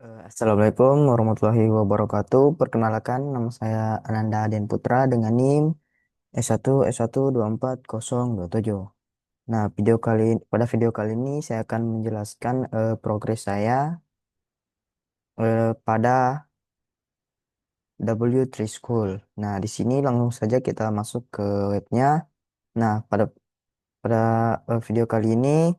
Assalamualaikum warahmatullahi wabarakatuh. Perkenalkan, nama saya Ananda Den Putra dengan NIM S1S1240027. Nah, pada video kali ini saya akan menjelaskan progres saya pada W3 School. Nah, di sini langsung saja kita masuk ke webnya. Nah, pada video kali ini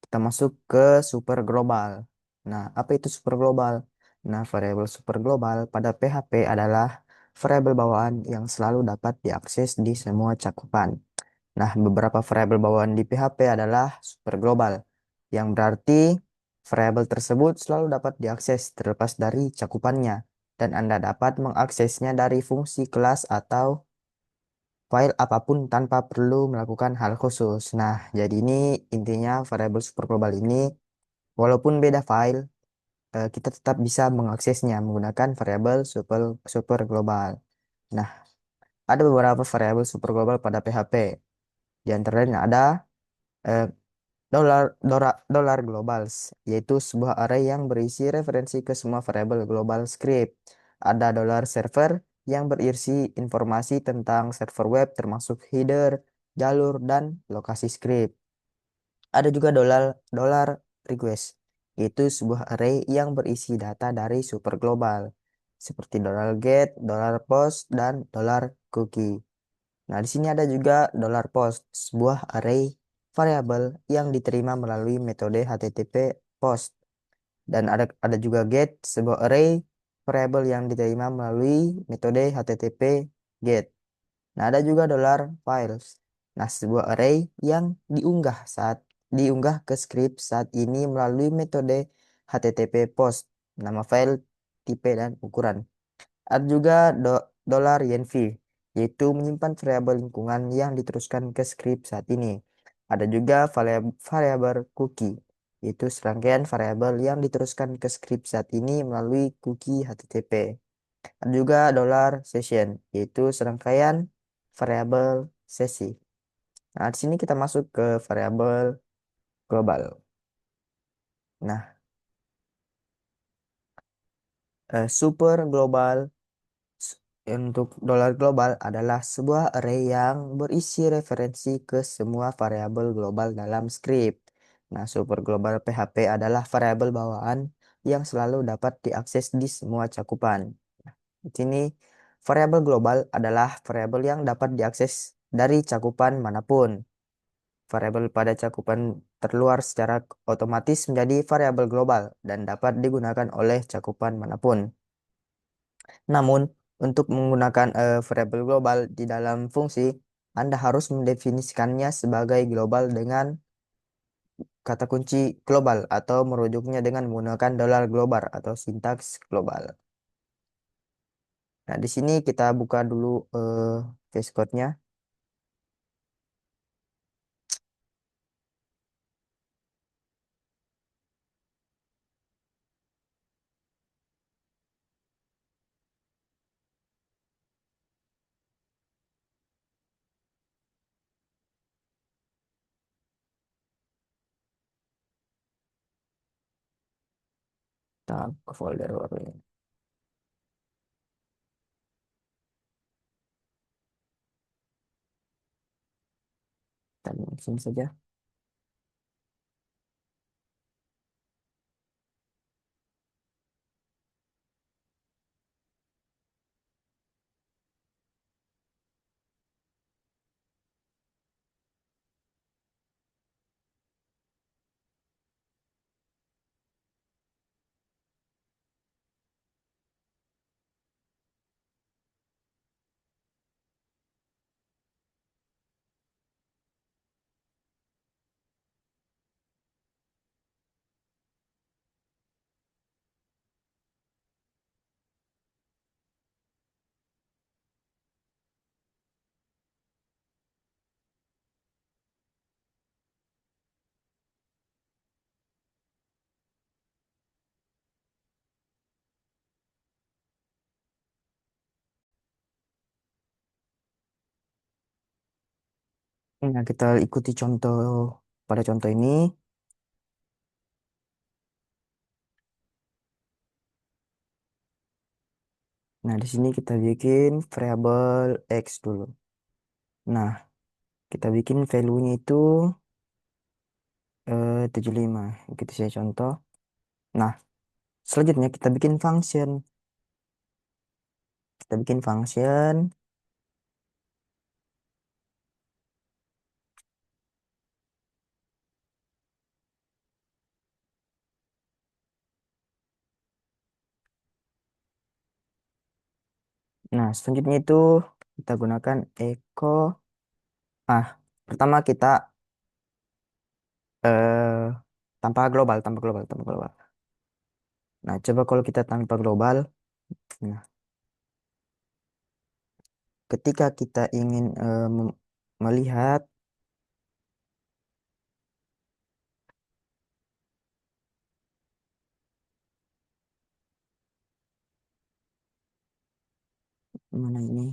kita masuk ke super global. Nah, apa itu super global? Nah, variabel super global pada PHP adalah variabel bawaan yang selalu dapat diakses di semua cakupan. Nah, beberapa variabel bawaan di PHP adalah super global, yang berarti variabel tersebut selalu dapat diakses terlepas dari cakupannya, dan Anda dapat mengaksesnya dari fungsi kelas atau file apapun tanpa perlu melakukan hal khusus. Nah, jadi ini intinya variabel super global ini. Walaupun beda file, kita tetap bisa mengaksesnya menggunakan variabel super global. Nah, ada beberapa variabel super global pada PHP. Di antaranya ada eh, dolar globals, yaitu sebuah array yang berisi referensi ke semua variabel global script. Ada dolar server yang berisi informasi tentang server web termasuk header, jalur, dan lokasi script. Ada juga dolar request, yaitu sebuah array yang berisi data dari super global, seperti dolar get, dolar post, dan dolar cookie. Nah, di sini ada juga dolar post, sebuah array variabel yang diterima melalui metode HTTP post. Dan ada juga get, sebuah array variabel yang diterima melalui metode HTTP get. Nah, ada juga dolar files. Nah, sebuah array yang diunggah ke script saat ini melalui metode HTTP post, nama file, tipe, dan ukuran. Ada juga dolar yenv, yaitu menyimpan variabel lingkungan yang diteruskan ke script saat ini. Ada juga variabel cookie, yaitu serangkaian variabel yang diteruskan ke script saat ini melalui cookie HTTP. Ada juga dolar session, yaitu serangkaian variabel sesi. Nah, di sini kita masuk ke variabel global. Nah, super global untuk dolar global adalah sebuah array yang berisi referensi ke semua variabel global dalam script. Nah, super global PHP adalah variabel bawaan yang selalu dapat diakses di semua cakupan. Di sini, variabel global adalah variabel yang dapat diakses dari cakupan manapun. Variabel pada cakupan terluar secara otomatis menjadi variabel global dan dapat digunakan oleh cakupan manapun. Namun, untuk menggunakan variabel global di dalam fungsi, Anda harus mendefinisikannya sebagai global dengan kata kunci global atau merujuknya dengan menggunakan dolar global atau sintaks global. Nah, di sini kita buka dulu VS Code-nya. Kita ke folder baru ini. Kita sini saja. Nah, kita ikuti pada contoh ini. Nah, di sini kita bikin variabel X dulu. Nah, kita bikin value-nya itu 75. Kita saya contoh. Nah, selanjutnya kita bikin function. Kita bikin function. Nah, selanjutnya itu kita gunakan echo. Ah, pertama kita eh tanpa global. Nah, coba kalau kita tanpa global. Nah, ketika kita ingin melihat mana ini.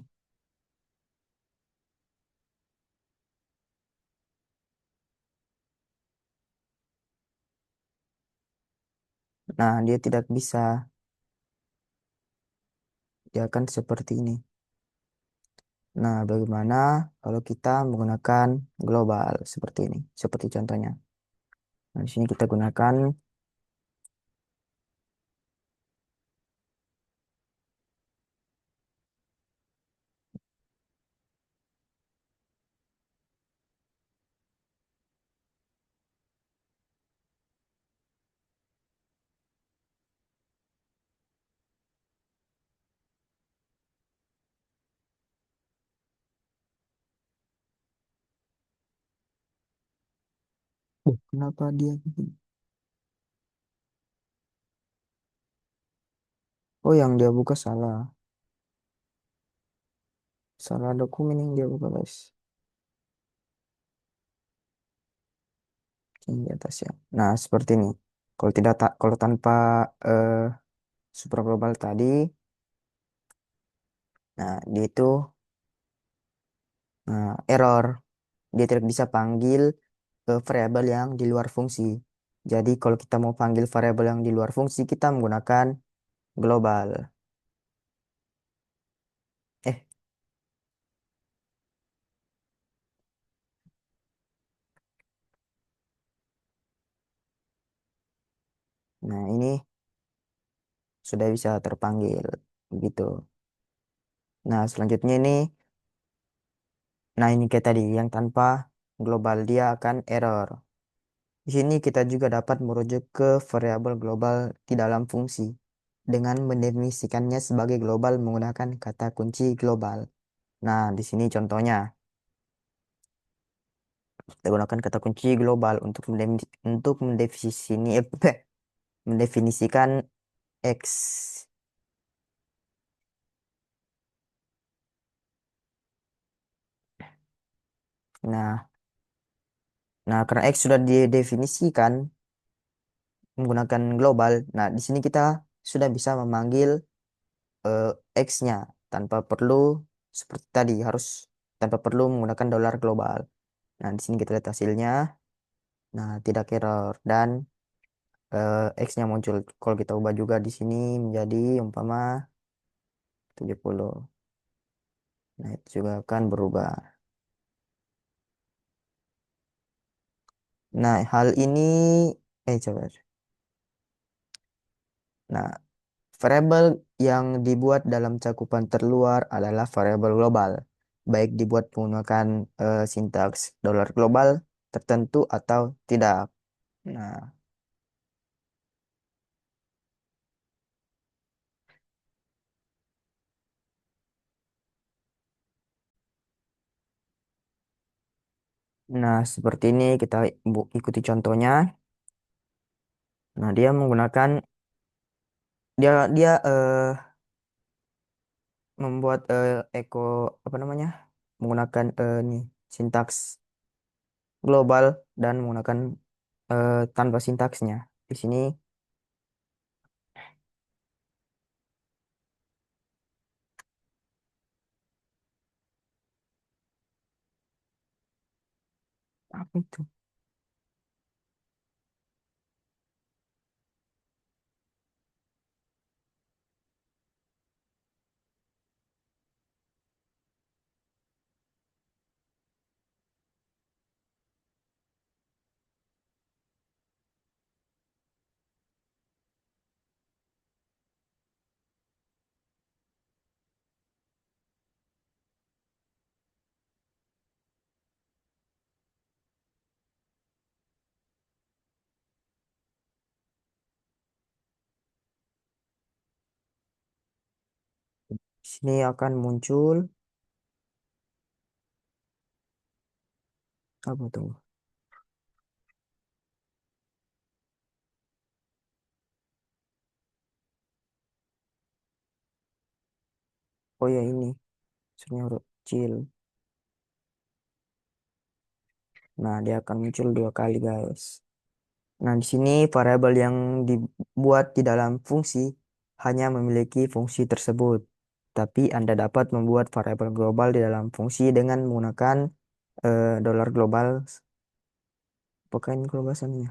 Nah, dia tidak bisa. Dia akan seperti ini. Nah, bagaimana kalau kita menggunakan global seperti ini? Seperti contohnya. Nah, di sini kita gunakan. Kenapa dia begini? Oh, yang dia buka salah. Salah dokumen yang dia buka, guys. Yang di atas ya. Nah, seperti ini. Kalau tanpa eh, super global tadi, nah dia itu error. Dia tidak bisa panggil variabel yang di luar fungsi. Jadi kalau kita mau panggil variabel yang di luar fungsi, kita menggunakan global. Eh, nah ini sudah bisa terpanggil. Gitu. Nah, selanjutnya ini, nah ini kayak tadi, yang tanpa global dia akan error. Di sini kita juga dapat merujuk ke variabel global di dalam fungsi dengan mendefinisikannya sebagai global menggunakan kata kunci global. Nah, di sini contohnya kita gunakan kata kunci global untuk mendefinisikan X. Nah, nah karena X sudah didefinisikan menggunakan global. Nah, di sini kita sudah bisa memanggil eh, X-nya tanpa perlu seperti tadi harus tanpa perlu menggunakan dolar global. Nah, di sini kita lihat hasilnya. Nah, tidak error dan X-nya muncul. Kalau kita ubah juga di sini menjadi umpama 70. Nah, itu juga akan berubah. Nah, hal ini coba. Nah, variabel yang dibuat dalam cakupan terluar adalah variabel global, baik dibuat menggunakan sintaks dolar global tertentu atau tidak. Nah, nah, seperti ini kita ikuti contohnya. Nah, dia menggunakan dia dia membuat echo apa namanya? Menggunakan nih sintaks global dan menggunakan tanpa sintaksnya. Di sini apa itu? Sini akan muncul apa tuh? Oh ya ini, sebenarnya huruf kecil. Nah, dia akan muncul dua kali, guys. Nah, di sini variabel yang dibuat di dalam fungsi hanya memiliki fungsi tersebut. Tapi Anda dapat membuat variabel global di dalam fungsi dengan menggunakan dollar global. Apakah ini global bahasanya?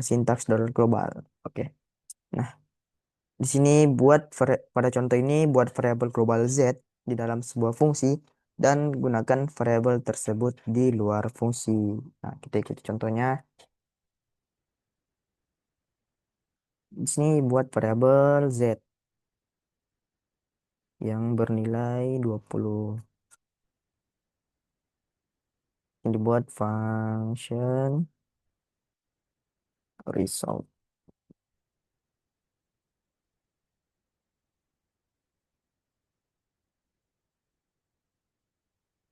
Sintaks dollar global. Oke. Nah, di sini pada contoh ini buat variabel global Z di dalam sebuah fungsi dan gunakan variabel tersebut di luar fungsi. Nah, kita ikuti contohnya. Di sini buat variabel Z yang bernilai 20. Ini dibuat function result.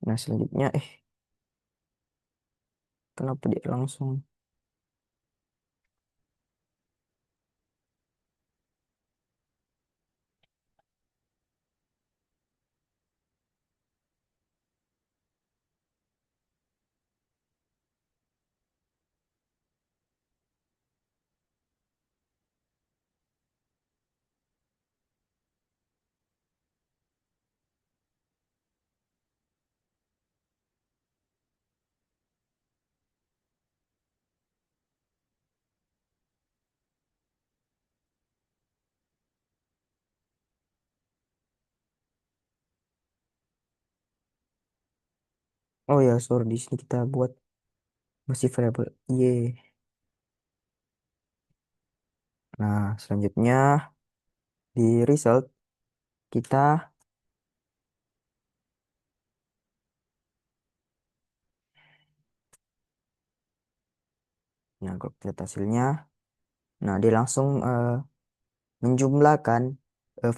Nah, selanjutnya kenapa dia langsung? Oh ya, sorry, di sini kita buat masih variabel Y. Nah, selanjutnya di result kita nah kalau kita lihat hasilnya, nah dia langsung menjumlahkan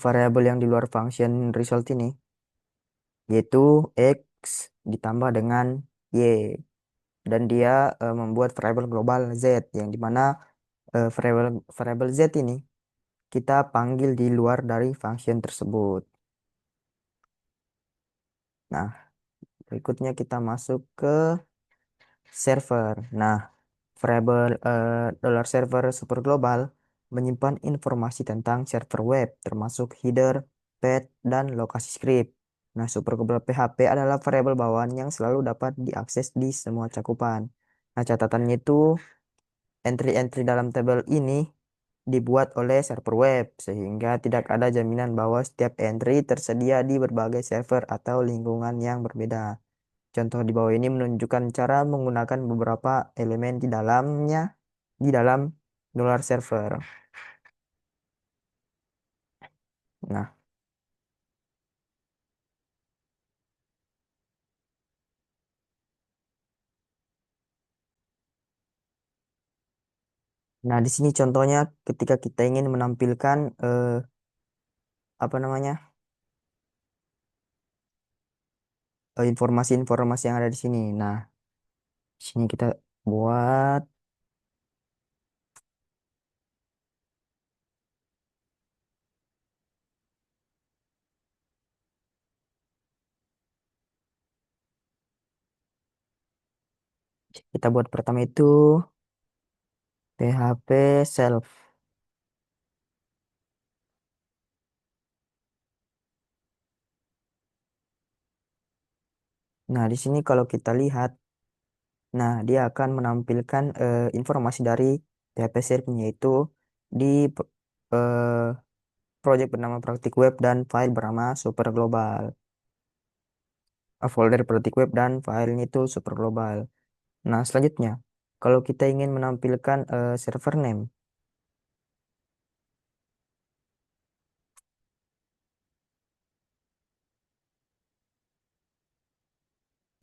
variabel yang di luar function result ini, yaitu X ditambah dengan Y. Dan dia membuat variabel global Z, yang dimana variabel variabel Z ini kita panggil di luar dari function tersebut. Nah, berikutnya kita masuk ke server. Nah, variabel dollar server super global menyimpan informasi tentang server web, termasuk header, path, dan lokasi script. Nah, super global PHP adalah variabel bawaan yang selalu dapat diakses di semua cakupan. Nah, catatannya itu entry-entry dalam tabel ini dibuat oleh server web, sehingga tidak ada jaminan bahwa setiap entry tersedia di berbagai server atau lingkungan yang berbeda. Contoh di bawah ini menunjukkan cara menggunakan beberapa elemen di dalam dollar server. Nah, nah, di sini contohnya ketika kita ingin menampilkan apa namanya informasi-informasi yang ada di sini. Nah, di sini kita buat pertama itu PHP self. Nah, di sini kalau kita lihat, nah dia akan menampilkan informasi dari PHP self yaitu di eh, project bernama Praktik Web dan file bernama Super Global. Folder Praktik Web dan filenya itu Super Global. Nah, selanjutnya, kalau kita ingin menampilkan server name,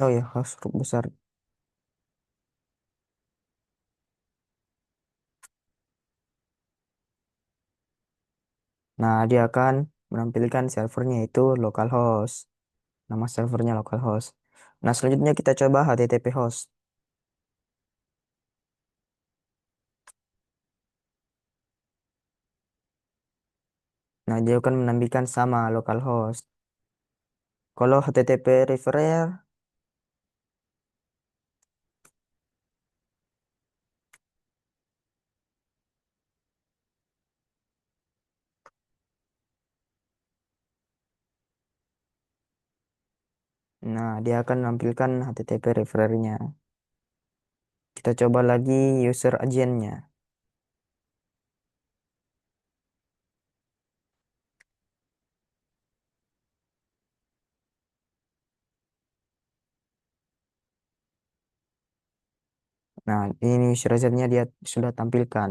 oh ya, harus huruf besar. Nah, dia akan menampilkan servernya itu localhost. Nama servernya localhost. Nah, selanjutnya kita coba HTTP host. Nah, dia akan menampilkan sama localhost. Kalau HTTP referer, nah dia akan menampilkan HTTP referernya. Kita coba lagi user agentnya. Nah, ini user agentnya dia sudah tampilkan.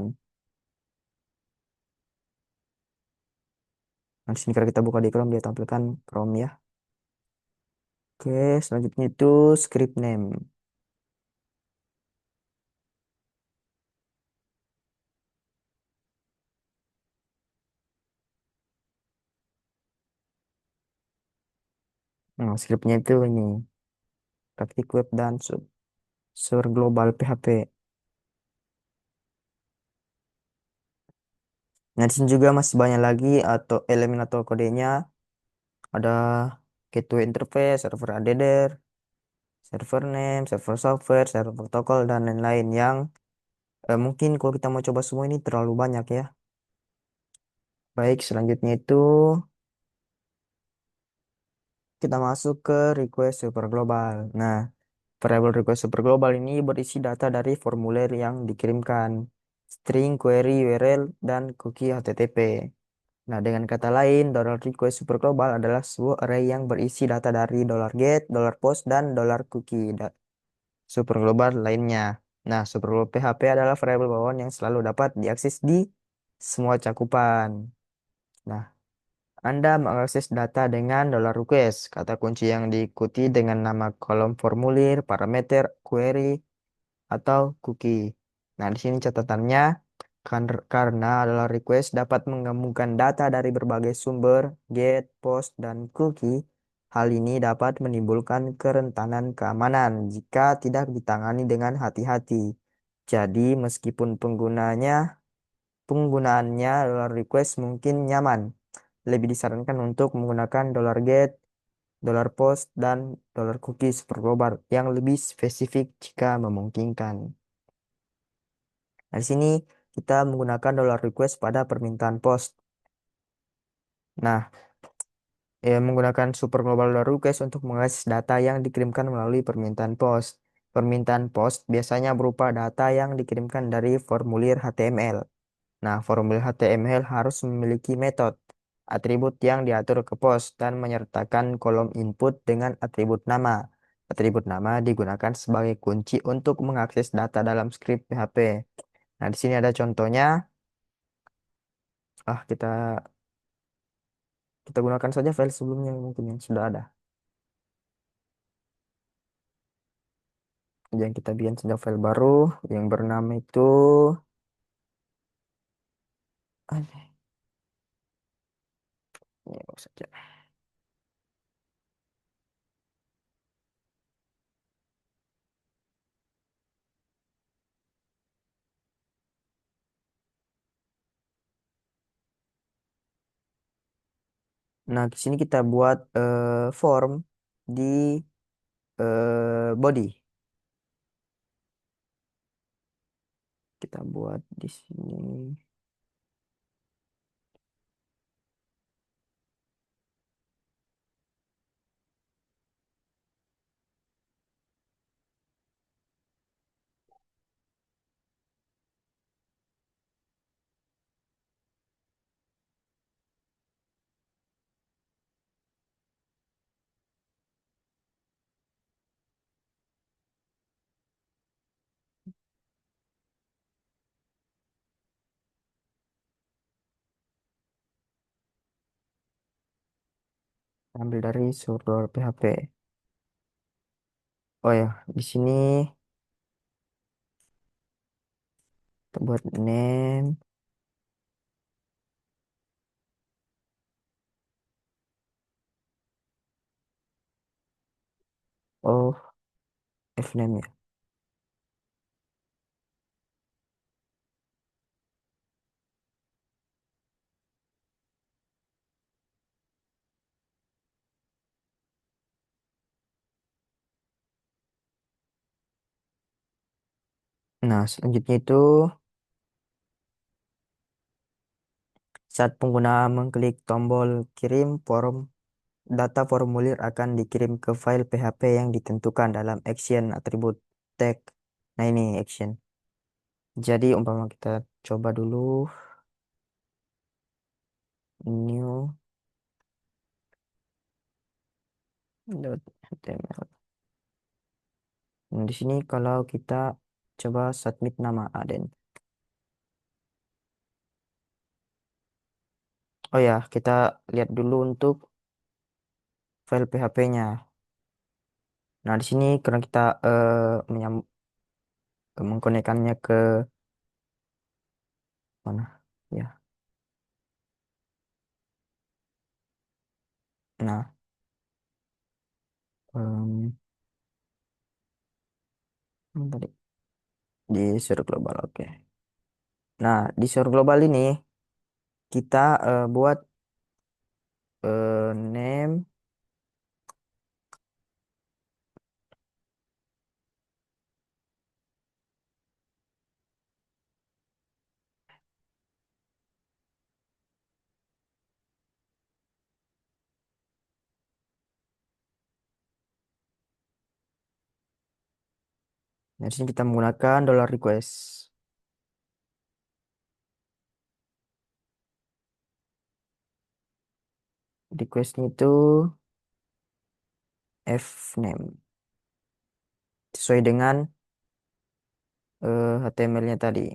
Nah, di sini kalau kita buka di Chrome, dia tampilkan Chrome ya. Oke, selanjutnya itu script name. Nah, scriptnya itu ini, praktik web dan server global PHP. Nah, di sini juga masih banyak lagi atau elemen atau kodenya. Ada gateway interface, server address, server name, server software, server protokol, dan lain-lain yang mungkin kalau kita mau coba semua ini terlalu banyak ya. Baik, selanjutnya itu kita masuk ke request super global. Nah, variabel request super global ini berisi data dari formulir yang dikirimkan, string, query, URL, dan cookie HTTP. Nah, dengan kata lain, $request super global adalah sebuah array yang berisi data dari $get, $post, dan $cookie super global lainnya. Nah, super global PHP adalah variabel bawaan yang selalu dapat diakses di semua cakupan. Nah, Anda mengakses data dengan $request, kata kunci yang diikuti dengan nama kolom formulir, parameter, query, atau cookie. Nah, di sini catatannya, karena $request dapat menggabungkan data dari berbagai sumber, get, post, dan cookie. Hal ini dapat menimbulkan kerentanan keamanan jika tidak ditangani dengan hati-hati. Jadi, meskipun penggunaannya $request mungkin nyaman, lebih disarankan untuk menggunakan $get, $post, dan $cookie super global yang lebih spesifik jika memungkinkan. Nah, di sini kita menggunakan $request pada permintaan post. Nah, menggunakan super global request untuk mengakses data yang dikirimkan melalui permintaan post. Permintaan post biasanya berupa data yang dikirimkan dari formulir HTML. Nah, formulir HTML harus memiliki metode, atribut yang diatur ke post, dan menyertakan kolom input dengan atribut nama. Atribut nama digunakan sebagai kunci untuk mengakses data dalam skrip PHP. Nah, di sini ada contohnya. Kita kita gunakan saja file sebelumnya mungkin yang sudah ada. Yang kita bikin saja file baru yang bernama itu aneh, ini saja. Nah, di sini kita buat form di body. Kita buat di sini. Ambil dari server PHP. Oh ya, di sini kita buat name. Oh, Fname ya. Nah, selanjutnya itu saat pengguna mengklik tombol kirim data formulir akan dikirim ke file PHP yang ditentukan dalam action atribut tag. Nah, ini action. Jadi umpama kita coba dulu new .html. Nah, di sini kalau kita coba submit nama Aden. Oh ya, kita lihat dulu untuk file PHP-nya. Nah, di sini karena kita mengkonekkannya ke mana? Ya. Nah, ini tadi di server global. Oke. Nah, di server global ini kita buat name. Nah, di sini kita menggunakan dollar request. Requestnya itu fname sesuai dengan HTML-nya tadi.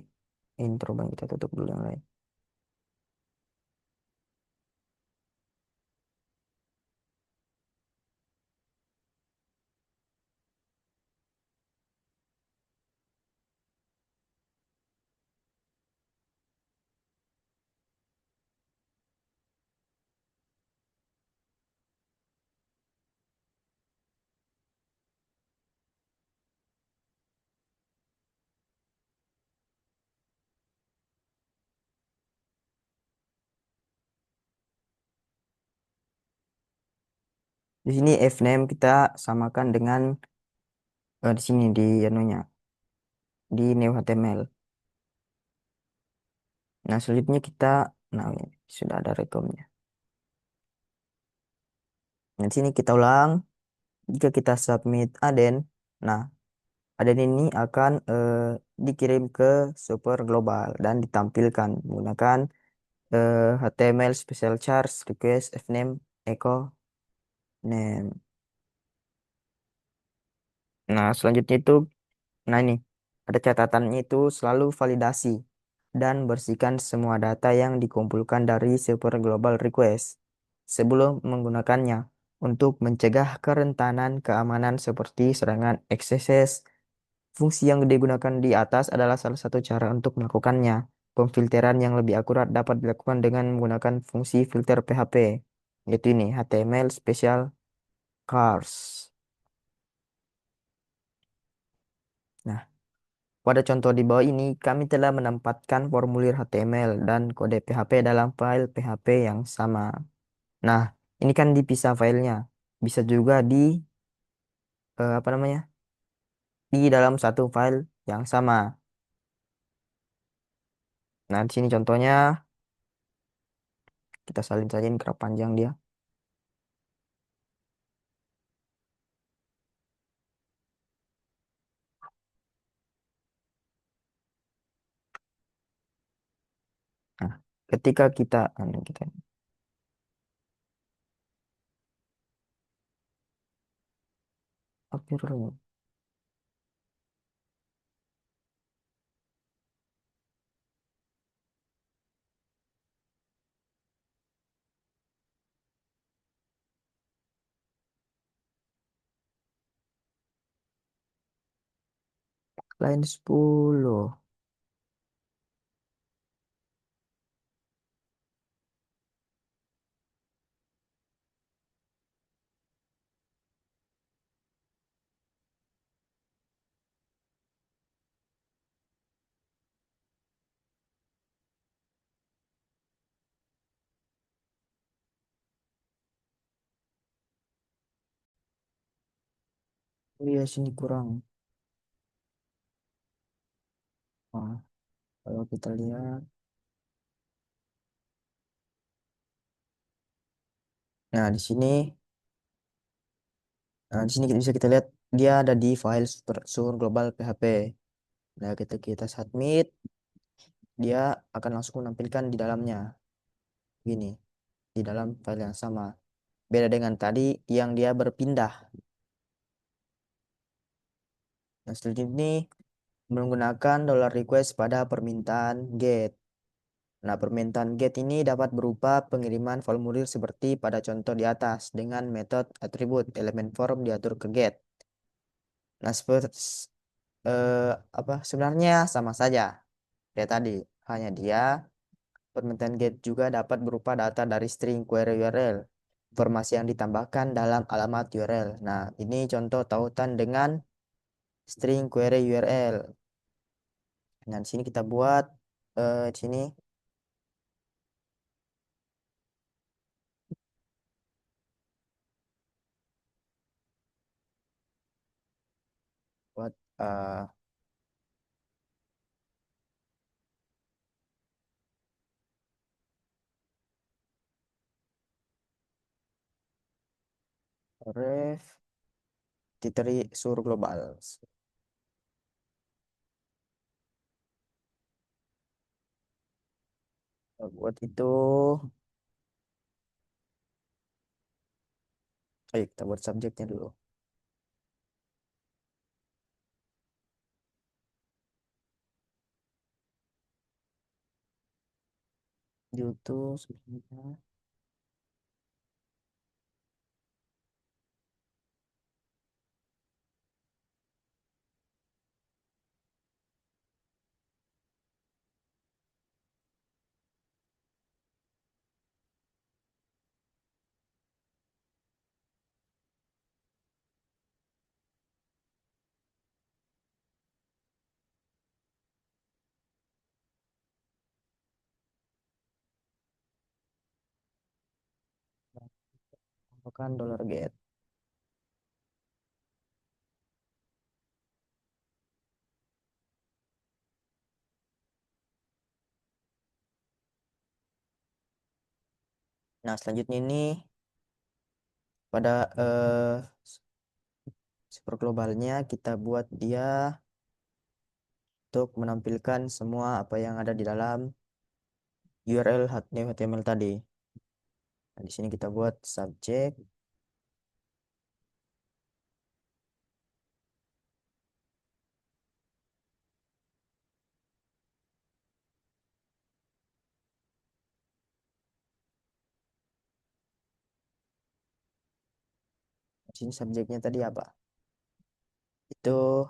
Intro bang kita tutup dulu yang lain. Di sini fname kita samakan dengan di sini di anunya di new HTML. Nah, selanjutnya kita nah ini sudah ada rekomnya. Nah, di sini kita ulang. Jika kita submit aden, nah aden ini akan dikirim ke super global dan ditampilkan menggunakan HTML special charge request fname echo name. Nah, selanjutnya itu, nah ini ada catatannya itu selalu validasi dan bersihkan semua data yang dikumpulkan dari server global request sebelum menggunakannya untuk mencegah kerentanan keamanan seperti serangan XSS. Fungsi yang digunakan di atas adalah salah satu cara untuk melakukannya. Pemfilteran yang lebih akurat dapat dilakukan dengan menggunakan fungsi filter PHP, yaitu ini HTML special cars. Nah, pada contoh di bawah ini, kami telah menempatkan formulir HTML dan kode PHP dalam file PHP yang sama. Nah, ini kan dipisah filenya. Bisa juga apa namanya? Di dalam satu file yang sama. Nah, di sini contohnya kita salin saja ini kerap panjang dia. Nah, ketika kita upload line 10. Oh iya, sini kurang. Wah, kalau kita lihat, nah di sini bisa kita lihat dia ada di file sur global PHP. Nah, ketika kita submit, dia akan langsung menampilkan di dalamnya. Gini, di dalam file yang sama. Beda dengan tadi yang dia berpindah. Nah, selanjutnya ini menggunakan dollar request pada permintaan get. Nah, permintaan get ini dapat berupa pengiriman formulir seperti pada contoh di atas dengan metode atribut elemen form diatur ke get. Nah, seperti apa sebenarnya sama saja kayak tadi, hanya dia permintaan get juga dapat berupa data dari string query URL, informasi yang ditambahkan dalam alamat URL. Nah, ini contoh tautan dengan string query URL. Nah, di sini kita buat di sini buat ref titeri sur global. Buat itu, ayo kita buat subjeknya dulu. YouTube sebenarnya. Bukan dollar get. Nah, selanjutnya ini pada super globalnya kita buat dia untuk menampilkan semua apa yang ada di dalam URL HTML tadi. Nah, di sini kita buat subjek. Di sini subjeknya tadi apa? Itu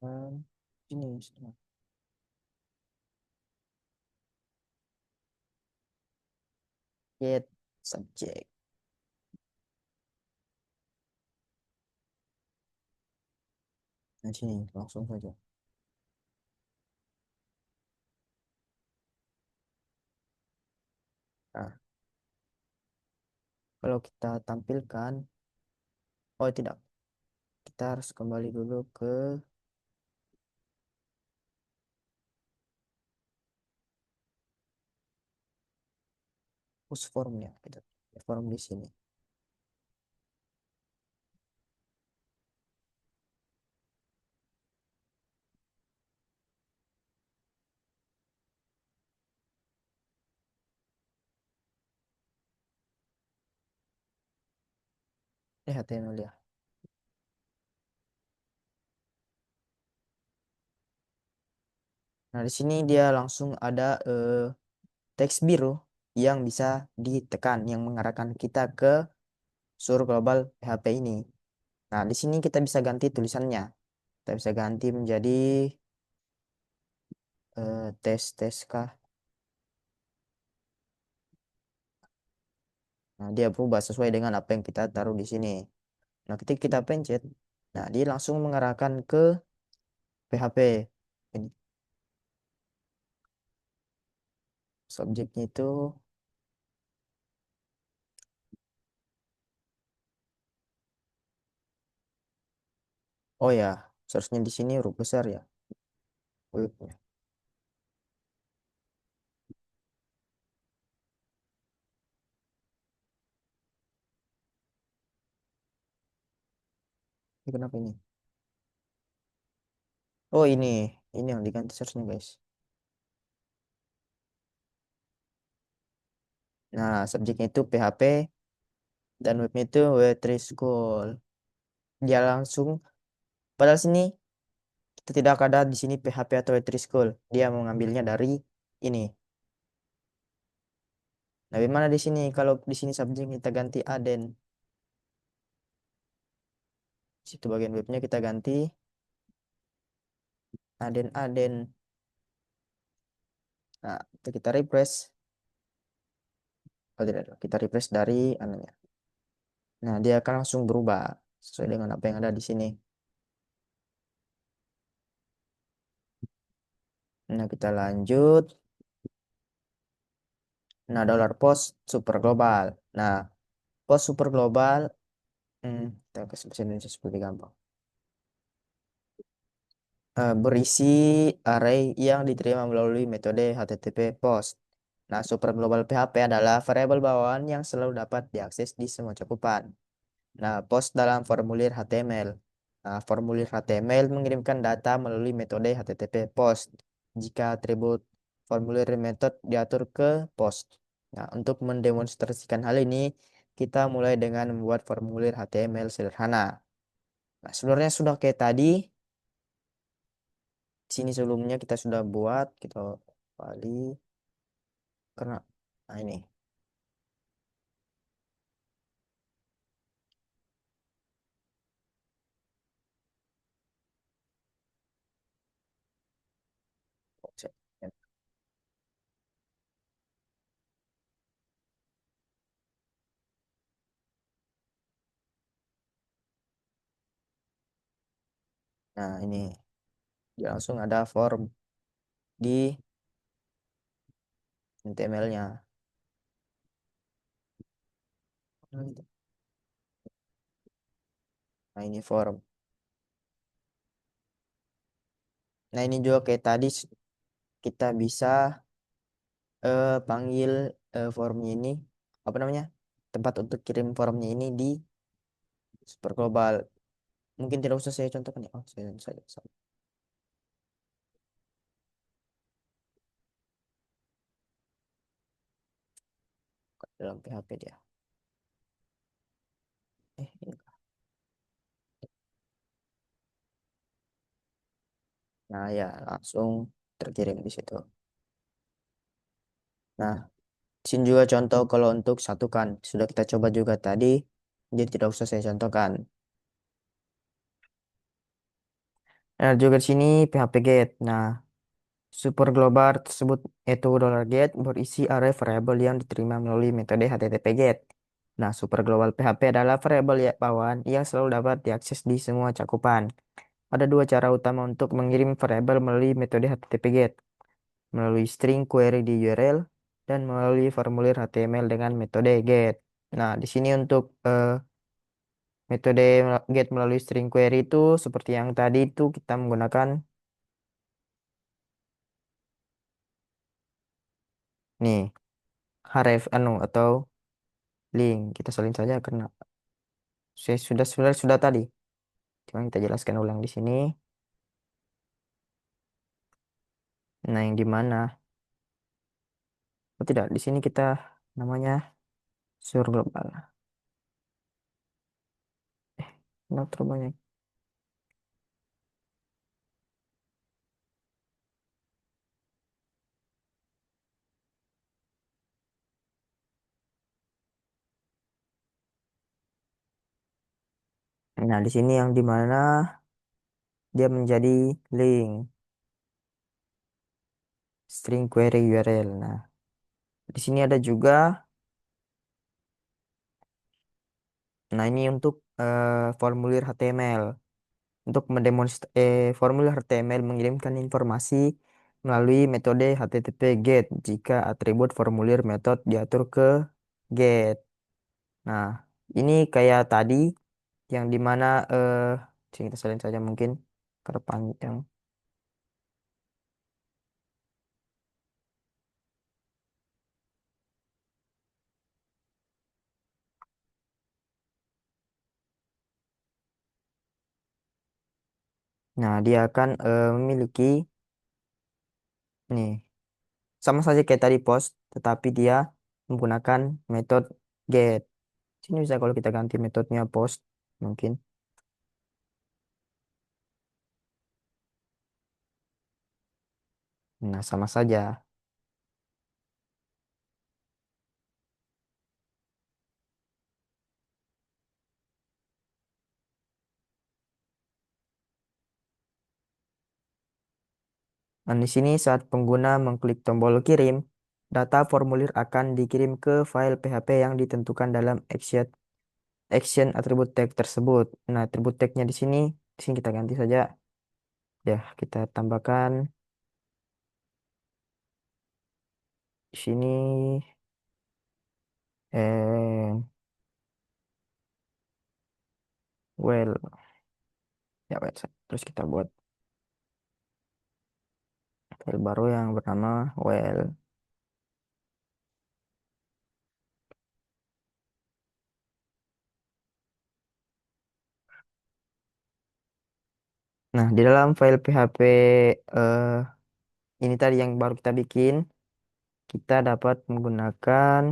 eh, ini get subjek. Nah, sini langsung saja. Nah, kalau kita tampilkan, oh tidak, kita harus kembali dulu ke push formnya. Kita form di sini. HTML ya. Nah, di sini dia langsung ada teks biru yang bisa ditekan yang mengarahkan kita ke sur global PHP ini. Nah, di sini kita bisa ganti tulisannya. Kita bisa ganti menjadi tes kah. Nah, dia berubah sesuai dengan apa yang kita taruh di sini. Nah, ketika kita pencet, nah dia langsung mengarahkan ke PHP. Ini subjeknya itu, oh ya, seharusnya di sini huruf besar ya. Hurufnya. Ini kenapa ini? Oh ini yang diganti seharusnya guys. Nah, subjeknya itu PHP dan webnya itu W3 School. Dia langsung, padahal sini kita tidak ada di sini PHP atau W3 School. Dia mengambilnya dari ini. Nah, bagaimana di sini? Kalau di sini subjek kita ganti Aden. Situ bagian webnya kita ganti Aden. Nah, itu kita refresh. Oh, tidak, kita refresh dari anunya. Nah, dia akan langsung berubah sesuai dengan apa yang ada di sini. Nah, kita lanjut. Nah, dollar post super global. Nah, post super global, kita ke bahasa Indonesia seperti gampang. Berisi array yang diterima melalui metode HTTP POST. Nah, super global PHP adalah variabel bawaan yang selalu dapat diakses di semua cakupan. Nah, post dalam formulir HTML. Nah, formulir HTML mengirimkan data melalui metode HTTP POST jika atribut formulir method diatur ke POST. Nah, untuk mendemonstrasikan hal ini, kita mulai dengan membuat formulir HTML sederhana. Nah, sebenarnya sudah kayak tadi, sini sebelumnya kita sudah buat, kita kembali karena nah ini. Nah, ini dia langsung ada form di HTML-nya. Nah, ini form. Nah, ini juga kayak tadi kita bisa panggil formnya ini apa namanya? Tempat untuk kirim formnya ini di Super Global. Mungkin tidak usah saya contohkan ya. Oh, saya saja dalam PHP dia. Ini. Nah, ya langsung terkirim di situ. Nah, sini juga contoh kalau untuk satukan. Sudah kita coba juga tadi, jadi tidak usah saya contohkan. Nah, juga di sini PHP get. Nah, super global tersebut yaitu $get berisi array variabel yang diterima melalui metode HTTP GET. Nah, super global PHP adalah variabel ya bawaan yang selalu dapat diakses di semua cakupan. Ada dua cara utama untuk mengirim variabel melalui metode HTTP GET, melalui string query di URL dan melalui formulir HTML dengan metode GET. Nah, di sini untuk metode GET melalui string query itu seperti yang tadi itu kita menggunakan nih href atau link. Kita salin saja karena saya sudah sebenarnya sudah tadi. Cuma kita jelaskan ulang di sini. Nah, yang di mana? Oh tidak, di sini kita namanya sur global. Not terlalu banyak. Nah, di sini yang di mana dia menjadi link string query URL. Nah, di sini ada juga. Nah, ini untuk formulir HTML. Untuk mendemonstrasi formulir HTML mengirimkan informasi melalui metode HTTP GET jika atribut formulir metode diatur ke GET. Nah, ini kayak tadi yang dimana sini kita salin saja mungkin karena panjang. Nah, dia akan memiliki nih sama saja kayak tadi post, tetapi dia menggunakan metode GET. Sini bisa kalau kita ganti metodenya post mungkin. Nah, sama saja. Dan di sini saat pengguna mengklik tombol kirim, data formulir akan dikirim ke file PHP yang ditentukan dalam action atribut tag tersebut. Nah, atribut tagnya di sini kita ganti saja. Ya, kita tambahkan di sini eh well ya website. Terus kita buat file baru yang bernama well. Nah, di dalam file PHP eh ini tadi yang baru kita bikin, kita dapat menggunakan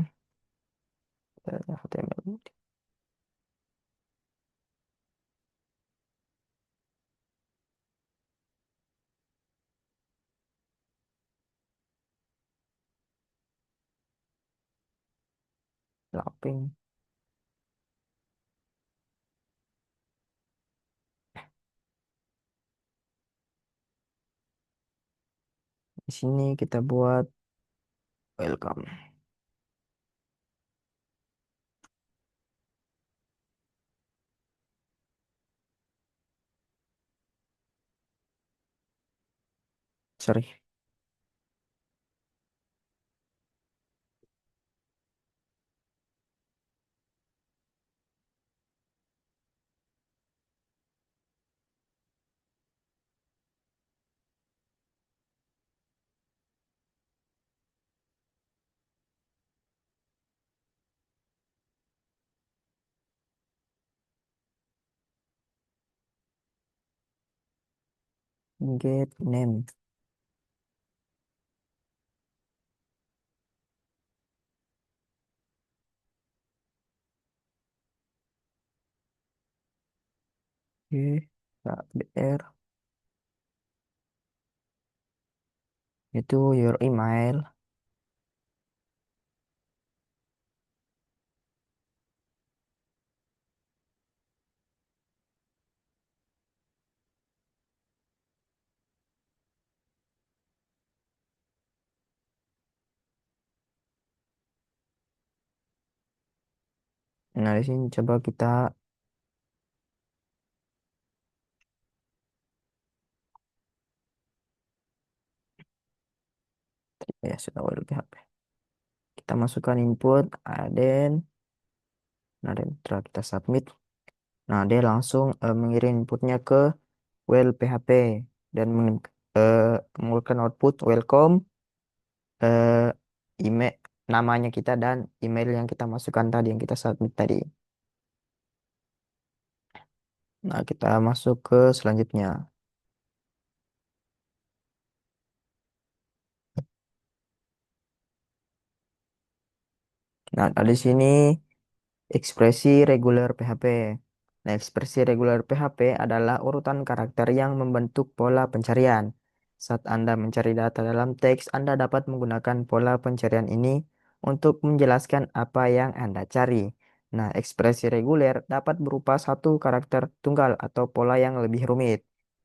HTML. Wrapping. Di sini kita buat welcome. Sorry. Get name. Oke. BR itu your email. Nah, di sini coba kita ya sudah well PHP. Kita masukkan input, then nah dan setelah kita submit, nah dia langsung mengirim inputnya ke well PHP dan eh, mengeluarkan output welcome eh, email namanya kita dan email yang kita masukkan tadi yang kita submit tadi. Nah, kita masuk ke selanjutnya. Nah, di sini ekspresi reguler PHP. Nah, ekspresi reguler PHP adalah urutan karakter yang membentuk pola pencarian. Saat Anda mencari data dalam teks, Anda dapat menggunakan pola pencarian ini untuk menjelaskan apa yang Anda cari. Nah, ekspresi reguler dapat berupa satu karakter tunggal atau pola yang lebih rumit.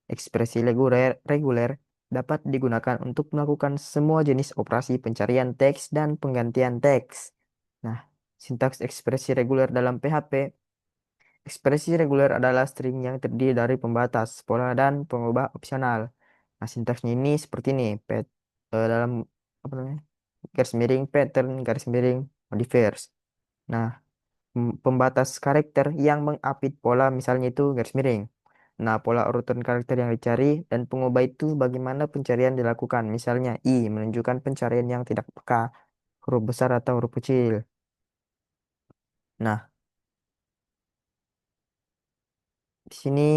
Ekspresi reguler dapat digunakan untuk melakukan semua jenis operasi pencarian teks dan penggantian teks. Nah, sintaks ekspresi reguler dalam PHP Ekspresi reguler adalah string yang terdiri dari pembatas, pola, dan pengubah opsional. Nah, sintaksnya ini seperti ini. Dalam apa namanya? Garis miring pattern, garis miring modifiers. Nah, pembatas karakter yang mengapit pola misalnya itu garis miring. Nah, pola urutan karakter yang dicari dan pengubah itu bagaimana pencarian dilakukan. Misalnya I menunjukkan pencarian yang tidak peka, huruf besar atau huruf kecil. Nah, di sini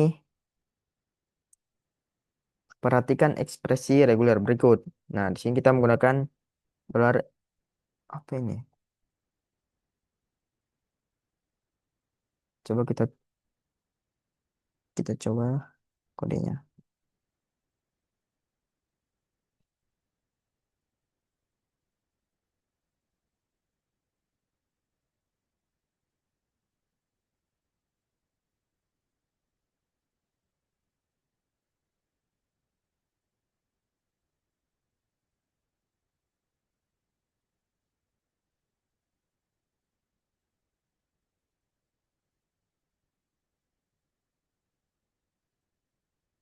perhatikan ekspresi reguler berikut. Nah, di sini kita menggunakan dolar apa ini? Coba kita coba kodenya.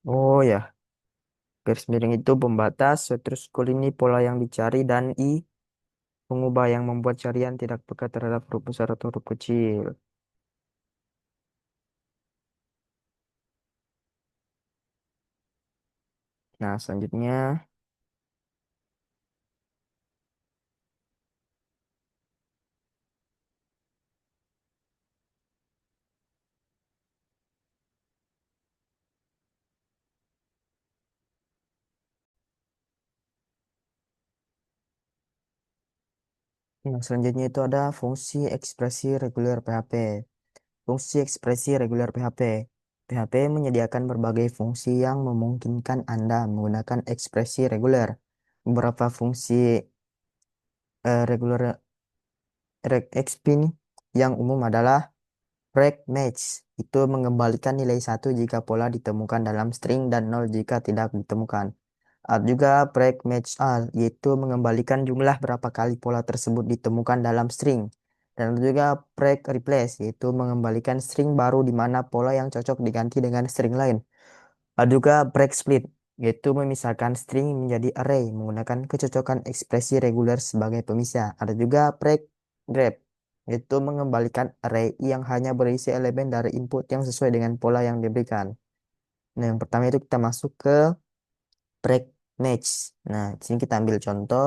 Oh ya, garis miring itu pembatas, terus ini pola yang dicari dan I pengubah yang membuat carian tidak peka terhadap huruf besar atau huruf kecil. Nah, selanjutnya, selanjutnya itu ada fungsi ekspresi reguler PHP. Fungsi ekspresi reguler PHP. PHP menyediakan berbagai fungsi yang memungkinkan Anda menggunakan ekspresi reguler. Beberapa fungsi reguler exp ini yang umum adalah break match. Itu mengembalikan nilai satu jika pola ditemukan dalam string dan nol jika tidak ditemukan. Ada juga break match all, yaitu mengembalikan jumlah berapa kali pola tersebut ditemukan dalam string. Dan ada juga break replace, yaitu mengembalikan string baru di mana pola yang cocok diganti dengan string lain. Ada juga break split, yaitu memisahkan string menjadi array menggunakan kecocokan ekspresi reguler sebagai pemisah. Ada juga break grab, yaitu mengembalikan array yang hanya berisi elemen dari input yang sesuai dengan pola yang diberikan. Nah, yang pertama itu kita masuk ke break match. Nah, di sini kita ambil contoh.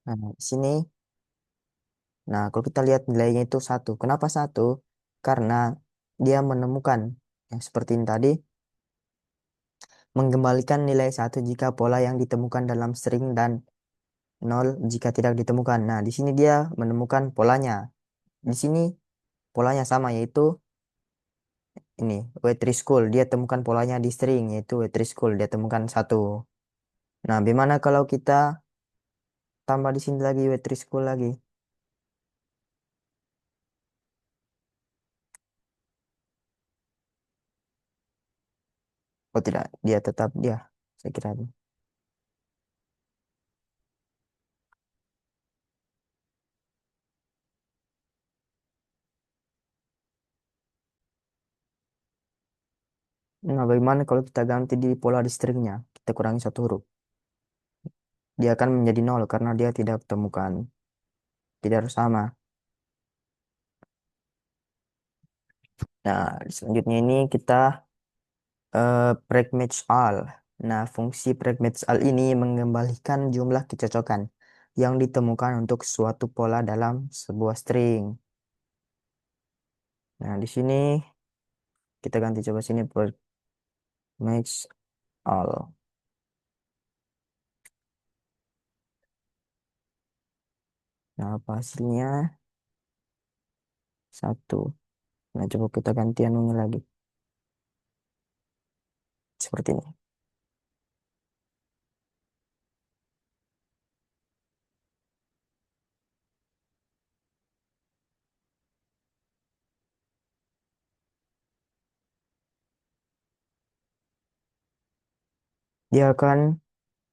Nah, di sini, nah kalau kita lihat nilainya itu satu. Kenapa satu? Karena dia menemukan yang seperti ini tadi, mengembalikan nilai satu jika pola yang ditemukan dalam string dan nol jika tidak ditemukan. Nah, di sini dia menemukan polanya. Di sini polanya sama yaitu ini W3 school. Dia temukan polanya di string yaitu W3 school. Dia temukan satu. Nah, bagaimana kalau kita tambah di sini lagi W3 school lagi? Oh tidak, dia tetap dia. Saya kira. Nah, bagaimana kalau kita ganti di pola di stringnya? Kita kurangi satu huruf. Dia akan menjadi nol karena dia tidak temukan. Tidak harus sama. Nah, selanjutnya ini kita break match all. Nah, fungsi break match all ini mengembalikan jumlah kecocokan yang ditemukan untuk suatu pola dalam sebuah string. Nah, di sini kita ganti coba sini break match all. Nah, apa hasilnya? Satu. Nah, coba kita ganti anunya lagi. Seperti ini. Dia akan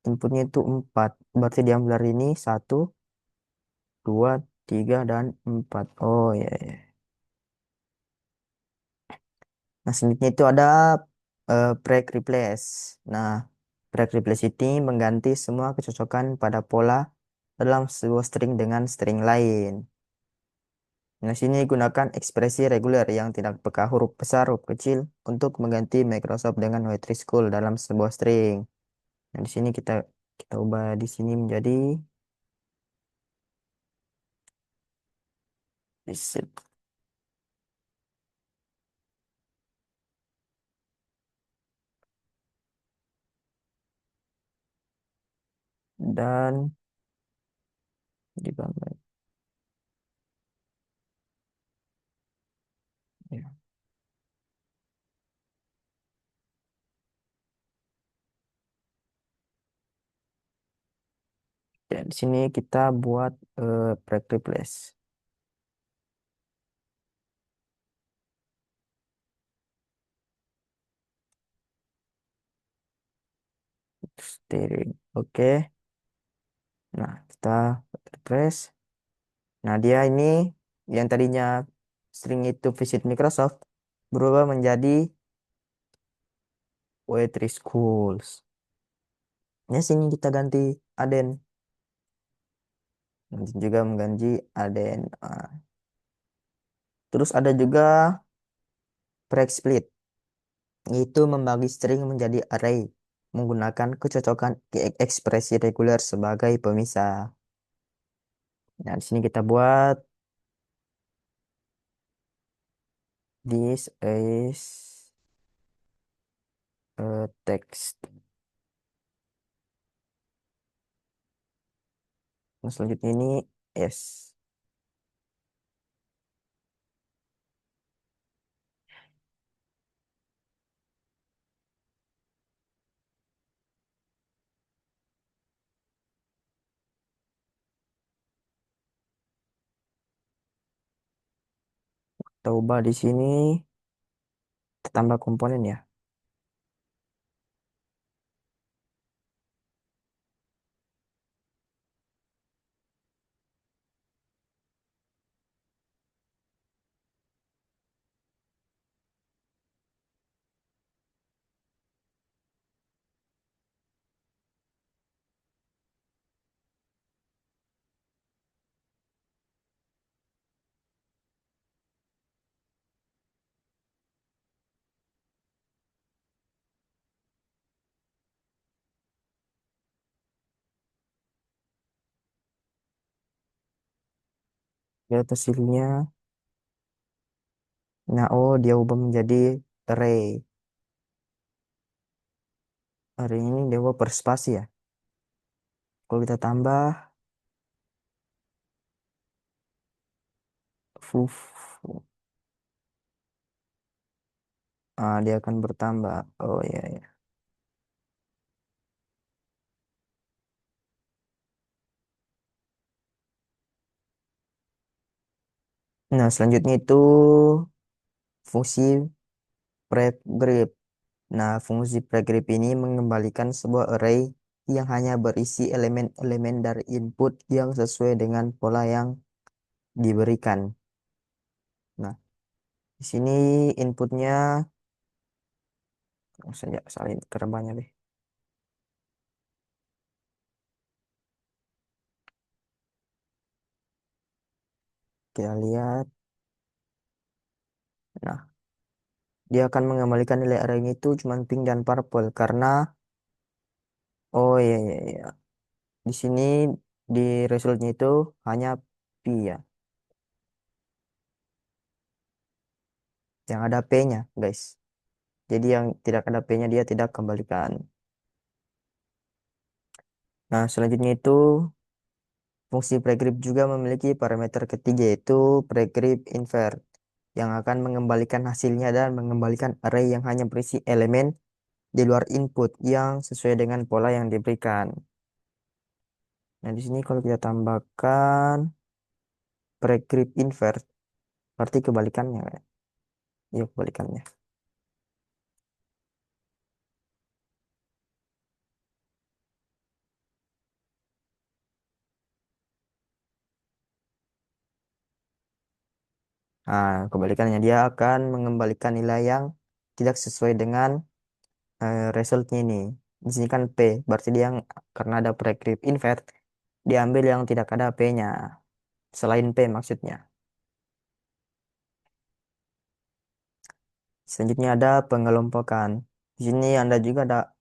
inputnya itu 4. Berarti diambil dari ini 1, 2, 3, dan 4. Oh ya, ya. Nah, selanjutnya itu ada break replace. Nah, break replace ini mengganti semua kecocokan pada pola dalam sebuah string dengan string lain. Nah, sini gunakan ekspresi reguler yang tidak peka huruf besar, huruf kecil untuk mengganti Microsoft dengan white school dalam sebuah string. Nah, di sini kita ubah di sini menjadi visit, dan di bawah. Ya. Dan di sini kita buat break replace string. Oke. Nah, kita replace. Nah, dia ini yang tadinya string itu visit Microsoft berubah menjadi Waitress Schools. Ya, sini kita ganti Aden. Nanti juga mengganti Aden. Terus ada juga break split, yaitu membagi string menjadi array menggunakan kecocokan ekspresi reguler sebagai pemisah. Nah, di sini kita buat this is a text. Nah, selanjutnya ini yes. Kita ubah di sini, kita tambah komponen ya. Di atas sininya, nah oh dia ubah menjadi array. Array ini dia ubah per spasi ya. Kalau kita tambah, fuf, dia akan bertambah. Oh iya, ya. Nah, selanjutnya itu fungsi pregrip. Nah, fungsi pregrip ini mengembalikan sebuah array yang hanya berisi elemen-elemen dari input yang sesuai dengan pola yang diberikan. Nah, di sini inputnya, saja salin kerebanya deh. Kita lihat. Nah, dia akan mengembalikan nilai array itu cuma pink dan purple karena oh iya, iya, iya. Di sini di resultnya itu hanya P ya. Yang ada P-nya, guys. Jadi yang tidak ada P-nya dia tidak kembalikan. Nah, selanjutnya itu fungsi pregrip juga memiliki parameter ketiga yaitu pregrip invert yang akan mengembalikan hasilnya dan mengembalikan array yang hanya berisi elemen di luar input yang sesuai dengan pola yang diberikan. Nah, di sini kalau kita tambahkan pregrip invert, berarti kebalikannya. Ya, kebalikannya. Nah, kebalikannya dia akan mengembalikan nilai yang tidak sesuai dengan resultnya ini. Di sini kan P, berarti dia yang karena ada pre-grip invert, diambil yang tidak ada P-nya, selain P maksudnya. Selanjutnya ada pengelompokan. Di sini Anda juga dapat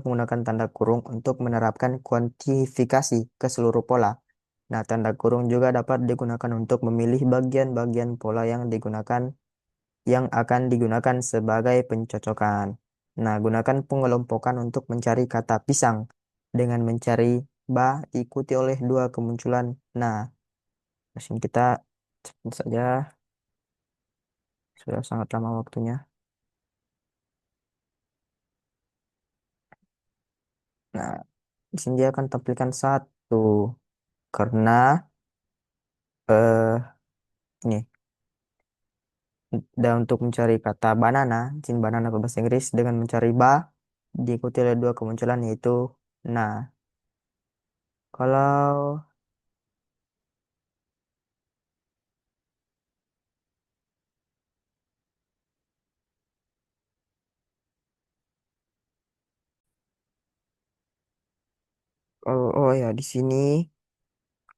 menggunakan tanda kurung untuk menerapkan kuantifikasi ke seluruh pola. Nah, tanda kurung juga dapat digunakan untuk memilih bagian-bagian pola yang akan digunakan sebagai pencocokan. Nah, gunakan pengelompokan untuk mencari kata pisang dengan mencari ba diikuti oleh dua kemunculan. Nah, di sini kita cepat saja, sudah sangat lama waktunya. Nah, di sini dia akan tampilkan satu karena ini dan untuk mencari kata banana, jin banana ke bahasa Inggris dengan mencari ba diikuti oleh dua kemunculan yaitu nah. Kalau oh ya di sini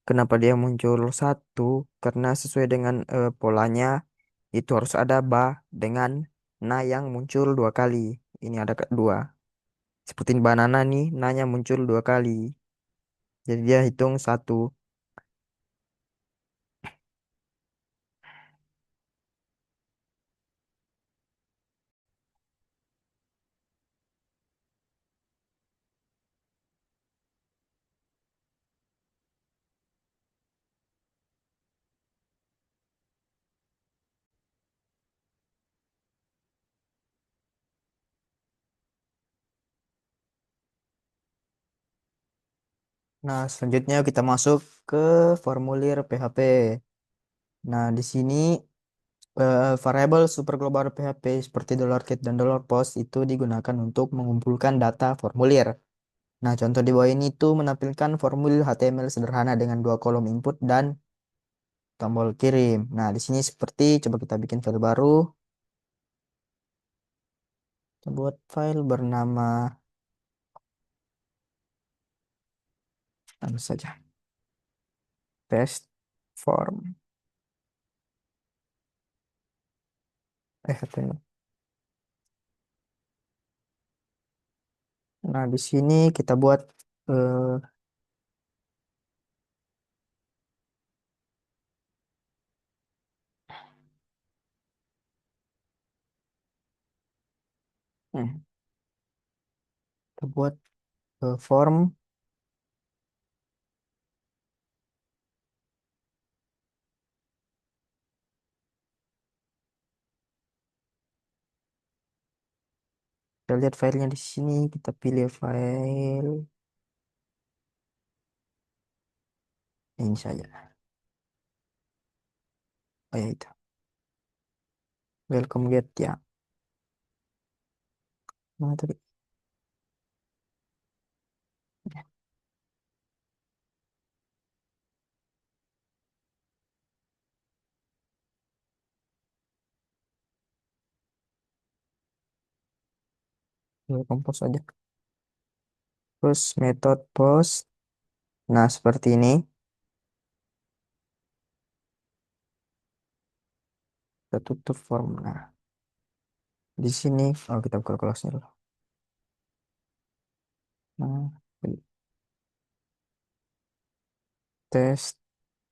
kenapa dia muncul satu? Karena sesuai dengan polanya itu harus ada ba dengan na yang muncul dua kali. Ini ada dua. Seperti banana nih, nanya muncul dua kali. Jadi dia hitung satu. Nah, selanjutnya kita masuk ke formulir PHP. Nah, di sini variabel superglobal PHP seperti $get dan $post itu digunakan untuk mengumpulkan data formulir. Nah, contoh di bawah ini itu menampilkan formulir HTML sederhana dengan dua kolom input dan tombol kirim. Nah, di sini seperti coba kita bikin file baru. Kita buat file bernama apa saja, test form HTML. Nah, di sini kita buat eh, hmm, kita buat form. Kita lihat filenya di sini. Kita pilih file ini saja. Oh ya itu. Welcome get ya. Mana tadi? Welcome post aja. Terus method post. Nah, seperti ini. Kita tutup form. Nah, di sini oh kita buka kelasnya dulu. Nah, test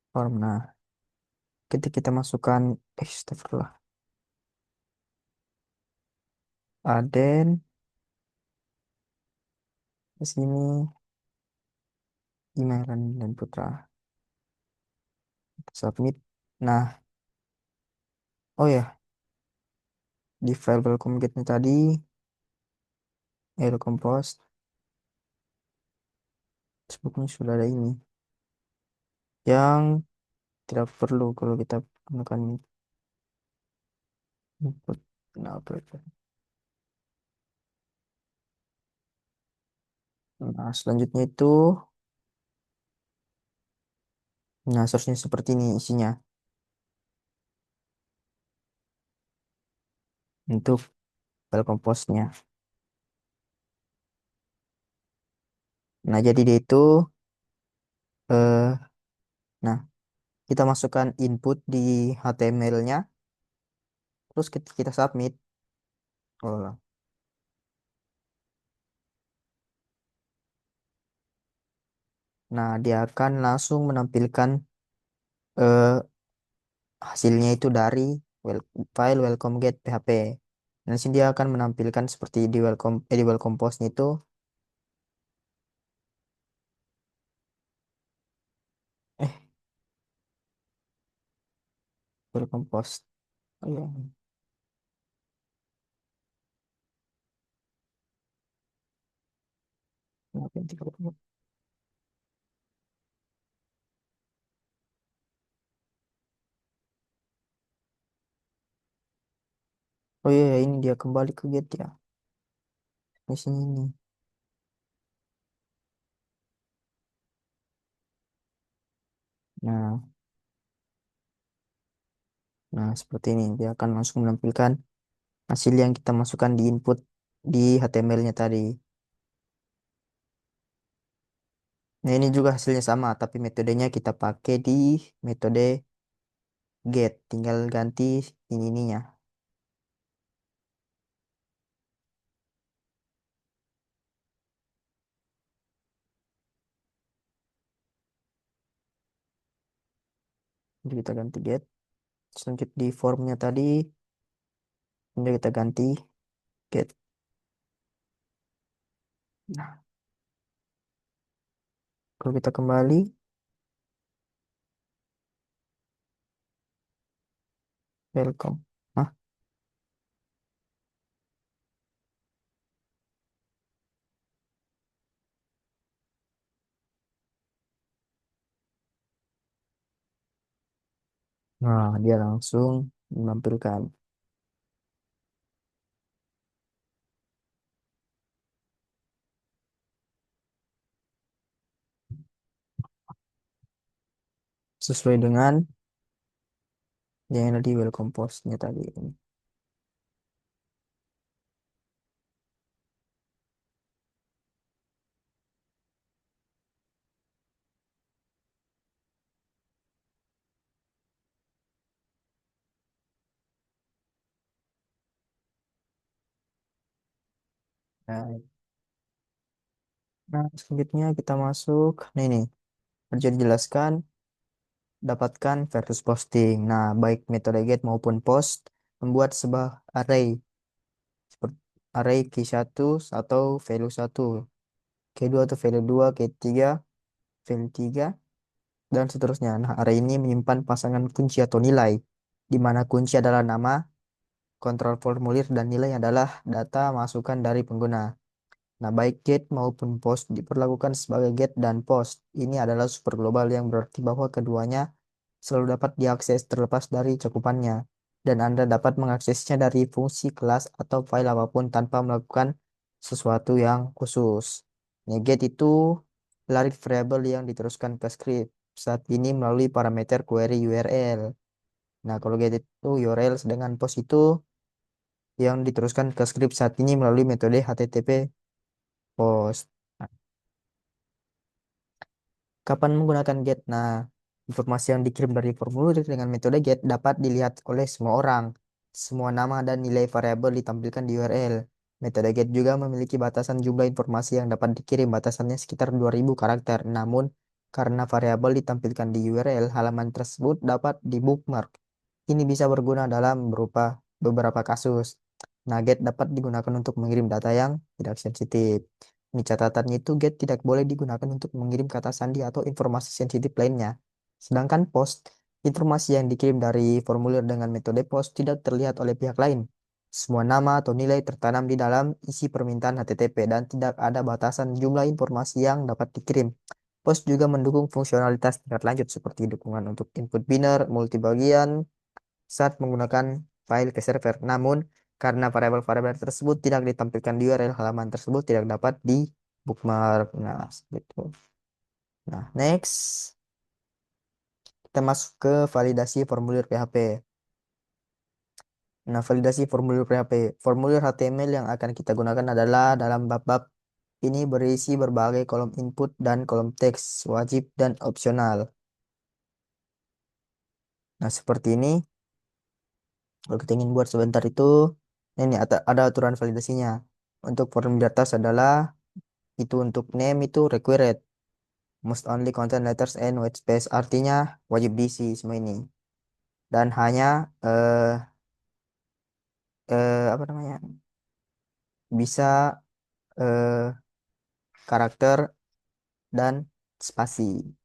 form. Nah, ketika kita masukkan astagfirullah. Aden di sini email dan putra. Submit. Nah, oh ya, di file welcome get-nya tadi, welcome post, sebetulnya sudah ada ini yang tidak perlu kalau kita gunakan input. Nah, nah, selanjutnya itu, nah seharusnya seperti ini isinya. untuk file komposnya. Nah, jadi dia itu, eh, nah, kita masukkan input di HTML-nya, terus kita submit. Oh, nah, dia akan langsung menampilkan eh, hasilnya itu dari file welcome get PHP. Dan sini dia akan menampilkan seperti di welcome post itu, eh, welcome post. Oh, iya. Kenapa yang 30? Oh iya, iya, ini dia kembali ke get ya. Di sini nih. Nah, nah seperti ini dia akan langsung menampilkan hasil yang kita masukkan di input di HTML-nya tadi. Nah, ini juga hasilnya sama, tapi metodenya kita pakai di metode get. Tinggal ganti ininya. Jadi kita ganti get. Selanjut di formnya tadi, ini kita ganti get. Nah, kalau kita kembali, welcome. Nah, nah, dia langsung menampilkan sesuai dengan yang ada di welcome post-nya tadi. Nah, selanjutnya kita masuk. Nah, ini kerja dijelaskan, dapatkan versus posting. Nah, baik metode get maupun post membuat sebuah array seperti array key 1 atau value 1, key 2 atau value 2, key 3, value 3, dan seterusnya. Nah, array ini menyimpan pasangan kunci atau nilai, di mana kunci adalah nama, kontrol formulir, dan nilai adalah data masukan dari pengguna. Nah, baik get maupun post diperlakukan sebagai get dan post. Ini adalah super global yang berarti bahwa keduanya selalu dapat diakses terlepas dari cakupannya. Dan Anda dapat mengaksesnya dari fungsi kelas atau file apapun tanpa melakukan sesuatu yang khusus. Nah, get itu lari variabel yang diteruskan ke script saat ini melalui parameter query URL. Nah, kalau get itu URL, sedangkan post itu yang diteruskan ke script saat ini melalui metode HTTP post. Nah, kapan menggunakan get? Nah, informasi yang dikirim dari formulir dengan metode get dapat dilihat oleh semua orang. Semua nama dan nilai variabel ditampilkan di URL. Metode get juga memiliki batasan jumlah informasi yang dapat dikirim, batasannya sekitar 2000 karakter. Namun, karena variabel ditampilkan di URL, halaman tersebut dapat di bookmark. Ini bisa berguna dalam berupa beberapa kasus. Nugget dapat digunakan untuk mengirim data yang tidak sensitif. Ini catatannya itu get tidak boleh digunakan untuk mengirim kata sandi atau informasi sensitif lainnya. Sedangkan post, informasi yang dikirim dari formulir dengan metode post tidak terlihat oleh pihak lain. Semua nama atau nilai tertanam di dalam isi permintaan HTTP dan tidak ada batasan jumlah informasi yang dapat dikirim. Post juga mendukung fungsionalitas tingkat lanjut seperti dukungan untuk input binner, multibagian, saat menggunakan file ke server. Namun, karena variabel-variabel tersebut tidak ditampilkan di URL, halaman tersebut tidak dapat di bookmark. Nah, gitu. Nah, next kita masuk ke validasi formulir PHP. Nah, validasi formulir PHP. Formulir HTML yang akan kita gunakan adalah dalam bab-bab ini berisi berbagai kolom input dan kolom teks, wajib dan opsional. Nah, seperti ini. Kalau kita ingin buat sebentar itu, ini ada aturan validasinya. Untuk form di atas adalah itu untuk name itu required. Must only contain letters and white space. Artinya wajib diisi semua ini. Dan hanya apa namanya bisa eh, karakter dan spasi.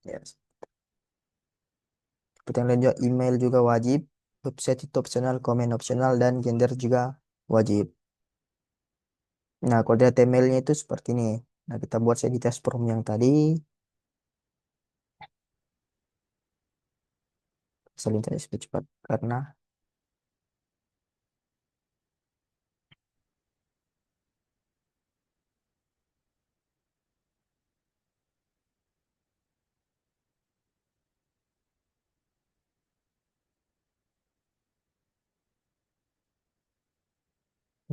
Yes. Seperti yang lain juga email juga wajib. Website itu opsional, komen opsional, dan gender juga wajib. Nah, kalau di HTML-nya itu seperti ini. Nah, kita buat saja di test form yang tadi. Salin saja supaya cepat. Karena,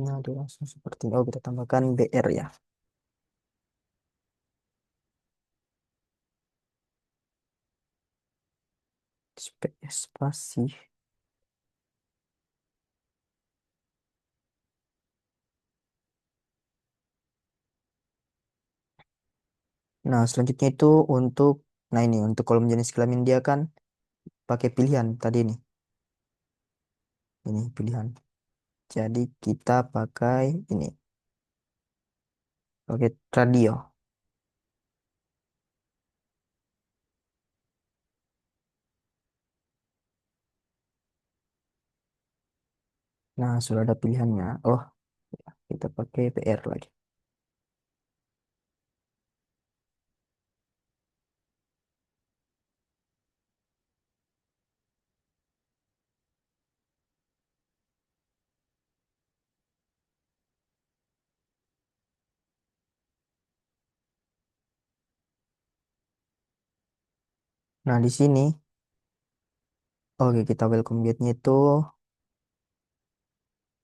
nah, dia langsung seperti ini. Oh, kita tambahkan BR ya. Spasi. Nah, selanjutnya itu untuk, nah ini untuk kolom jenis kelamin dia kan pakai pilihan tadi nih. Ini pilihan. Jadi kita pakai ini. Pakai radio. Nah, sudah ada pilihannya. Oh, kita pakai PR lagi. Nah, di sini, oke, kita welcome get-nya itu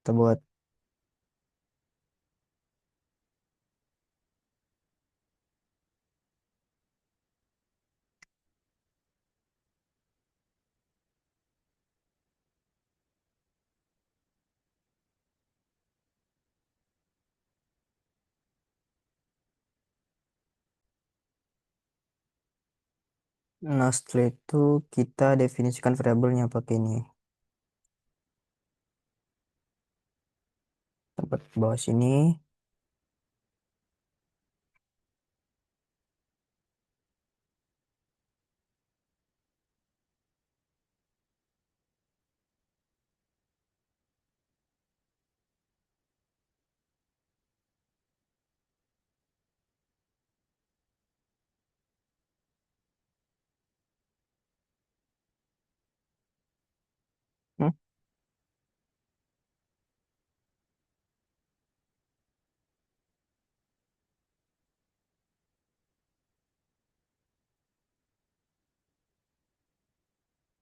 kita buat nah, setelah itu kita definisikan variabelnya pakai ini. Tempat bawah sini. Hmm,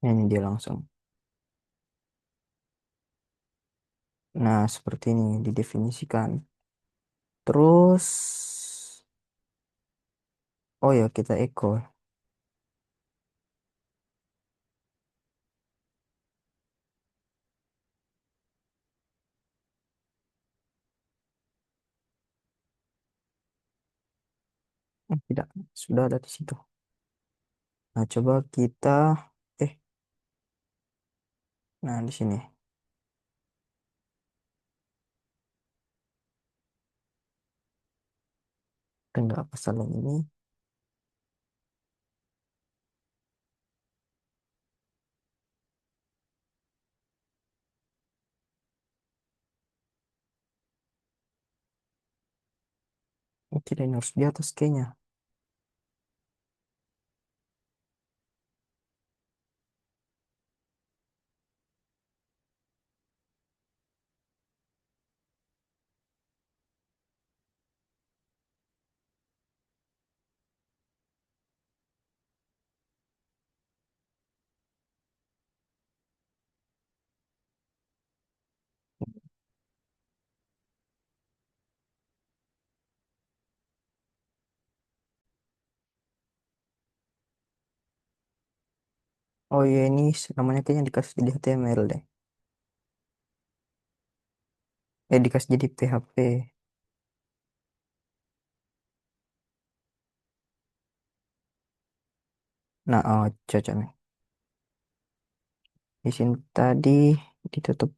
ini dia langsung. Nah, seperti ini didefinisikan. Terus, oh ya kita echo. Tidak, sudah ada di situ. Nah, coba kita, eh, nah di sini. Enggak apa salah ini. Oke, ini harus di atas kayaknya. Oh iya ini namanya kayaknya dikasih jadi HTML deh. Dikasih jadi PHP. Nah, oh cocok nih. Di sini tadi ditutup.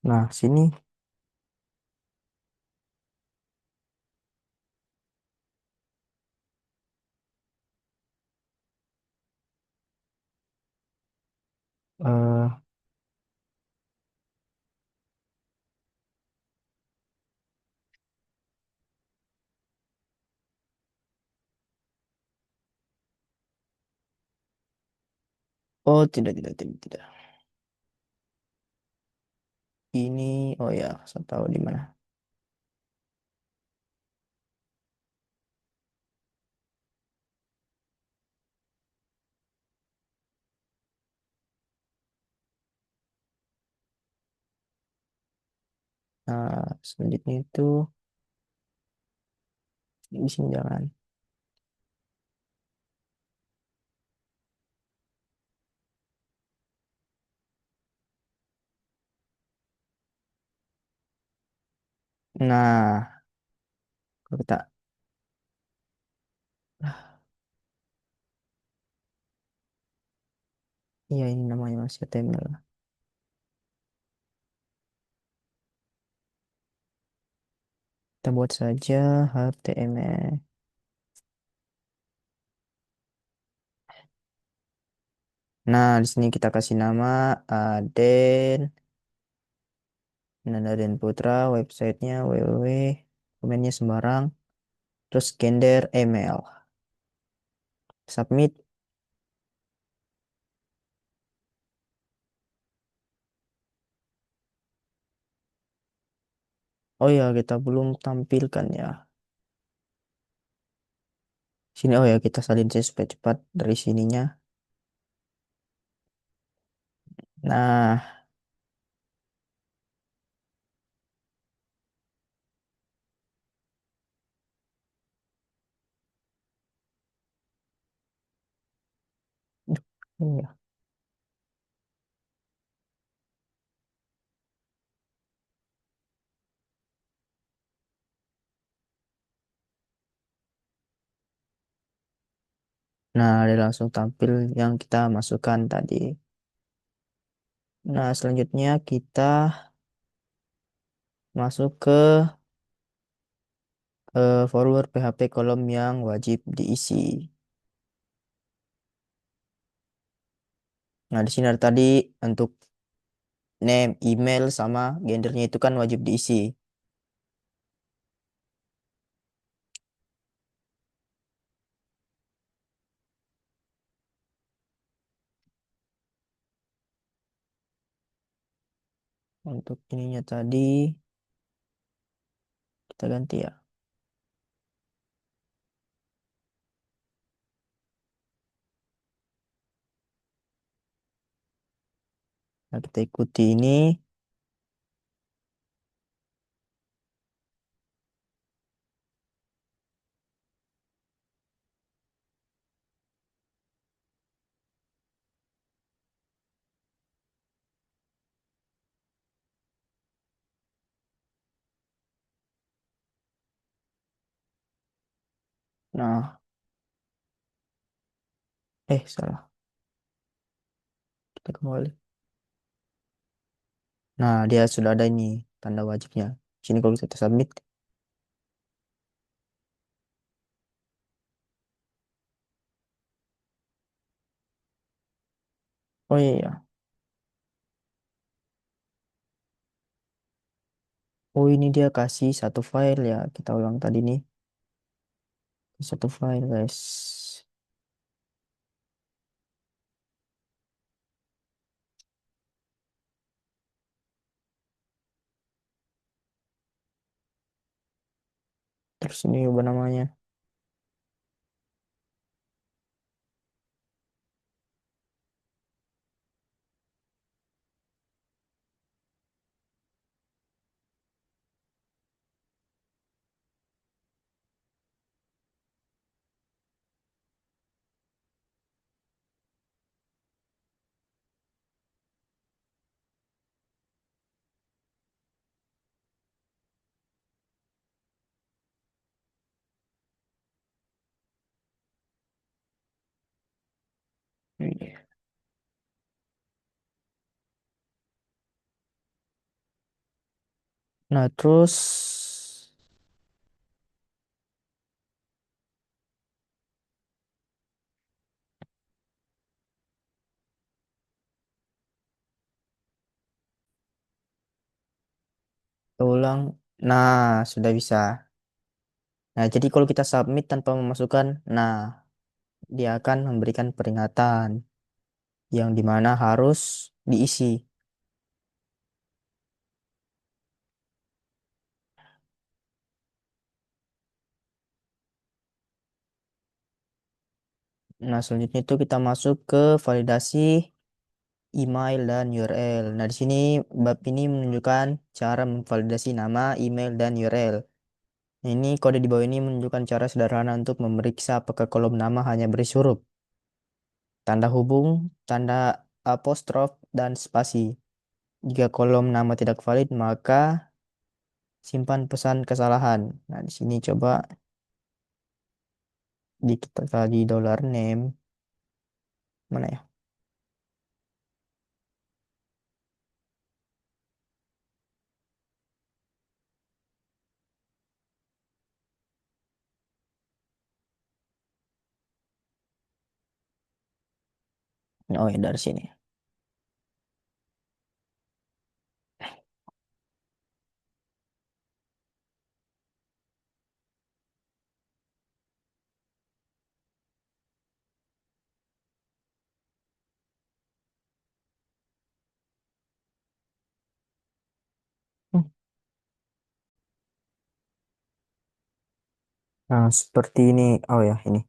Nah, sini eh oh tidak. Ini oh ya, saya tahu di mana. Nah, selanjutnya itu di sini jangan. Nah, kalau kita iya ini namanya masih HTML. Kita buat saja HTML. Nah, di sini kita kasih nama Aden, Nanda Dan Putra, websitenya www, komennya sembarang, terus gender email, submit. Oh ya, kita belum tampilkan ya. Sini oh ya, kita salin saja supaya cepat dari sininya. Nah, iya. Nah, ada langsung tampil yang kita masukkan tadi. Nah, selanjutnya kita masuk ke forward PHP kolom yang wajib diisi. Nah, di sini ada tadi untuk name, email, sama gendernya itu kan wajib diisi. Untuk ininya tadi kita ganti ya. Nah, kita ikuti ini. Nah, salah. Kita kembali. Nah, dia sudah ada ini tanda wajibnya. Sini kalau kita submit. Oh iya, iya. Oh ini dia kasih satu file ya. Kita ulang tadi nih. Satu file guys. Terus ini ubah namanya. Nah, terus ulang. Nah, sudah bisa. Nah, jadi kalau kita submit tanpa memasukkan, nah, dia akan memberikan peringatan yang dimana harus diisi. Nah, selanjutnya itu kita masuk ke validasi email dan URL. Nah, di sini bab ini menunjukkan cara memvalidasi nama, email, dan URL. Ini kode di bawah ini menunjukkan cara sederhana untuk memeriksa apakah kolom nama hanya berisi huruf, tanda hubung, tanda apostrof, dan spasi. Jika kolom nama tidak valid, maka simpan pesan kesalahan. Nah, di sini coba kita tadi dollar name mana ya? Oh ya dari sini. Hmm. Nah, seperti ini. Oh ya, ini.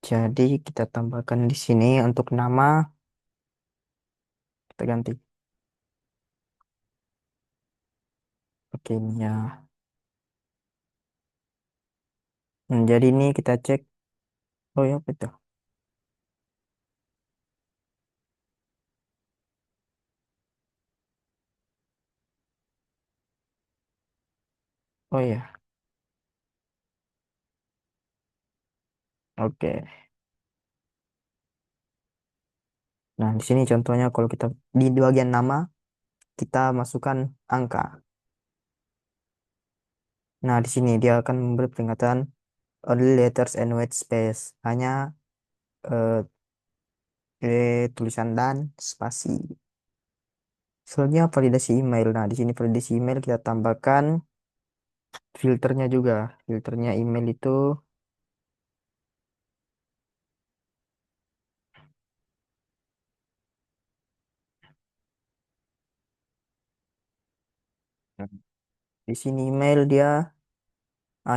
Jadi kita tambahkan di sini untuk nama kita ganti. Oke, ini ya. Jadi ini kita cek. Oh ya, betul. Oh ya, oke. Nah, di sini contohnya kalau kita di bagian nama kita masukkan angka. Nah, di sini dia akan memberi peringatan only letters and white space. Hanya eh, tulisan dan spasi. Selanjutnya validasi email. Nah, di sini validasi email kita tambahkan filternya juga. Filternya email itu, di sini email dia,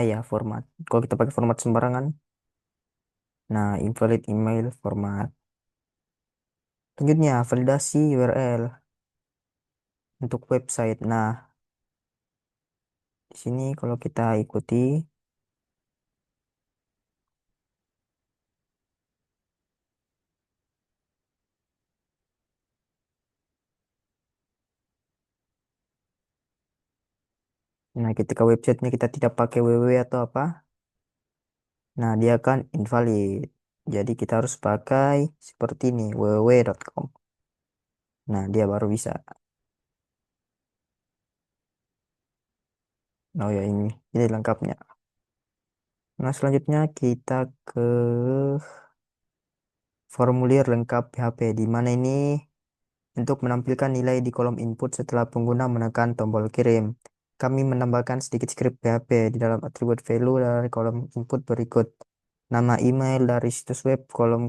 ya format. Kalau kita pakai format sembarangan, nah invalid email format. Selanjutnya validasi URL untuk website. Nah, di sini kalau kita ikuti, nah ketika websitenya kita tidak pakai www atau apa, nah dia akan invalid. Jadi kita harus pakai seperti ini, www.com. Nah, dia baru bisa. Oh ya ini lengkapnya. Nah, selanjutnya kita ke formulir lengkap PHP, di mana ini untuk menampilkan nilai di kolom input setelah pengguna menekan tombol kirim. Kami menambahkan sedikit script PHP di dalam atribut value dari kolom input berikut. Nama email dari situs web, kolom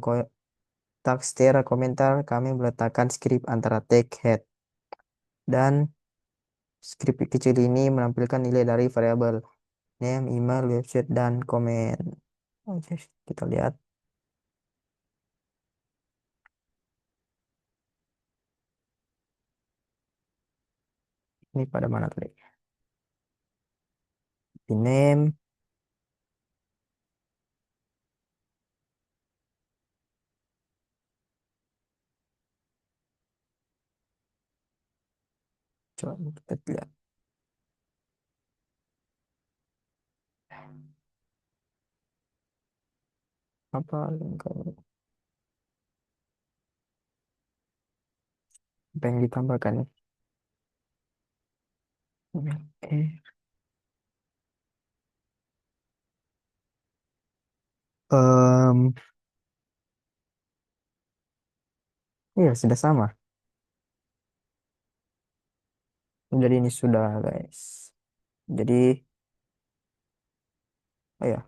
teks, tera, komentar, kami meletakkan script antara tag, head, dan script kecil ini menampilkan nilai dari variabel name, email, website, dan komen. Oke, kita lihat ini pada mana tadi. Di name, coba kita lihat apa apa yang ditambahkan. Oke. Em, iya, sudah sama. Jadi ini sudah, guys. Jadi, oh ya.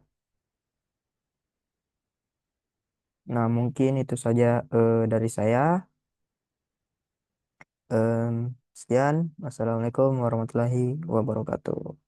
Nah, mungkin itu saja dari saya. Sekian. Wassalamualaikum warahmatullahi wabarakatuh.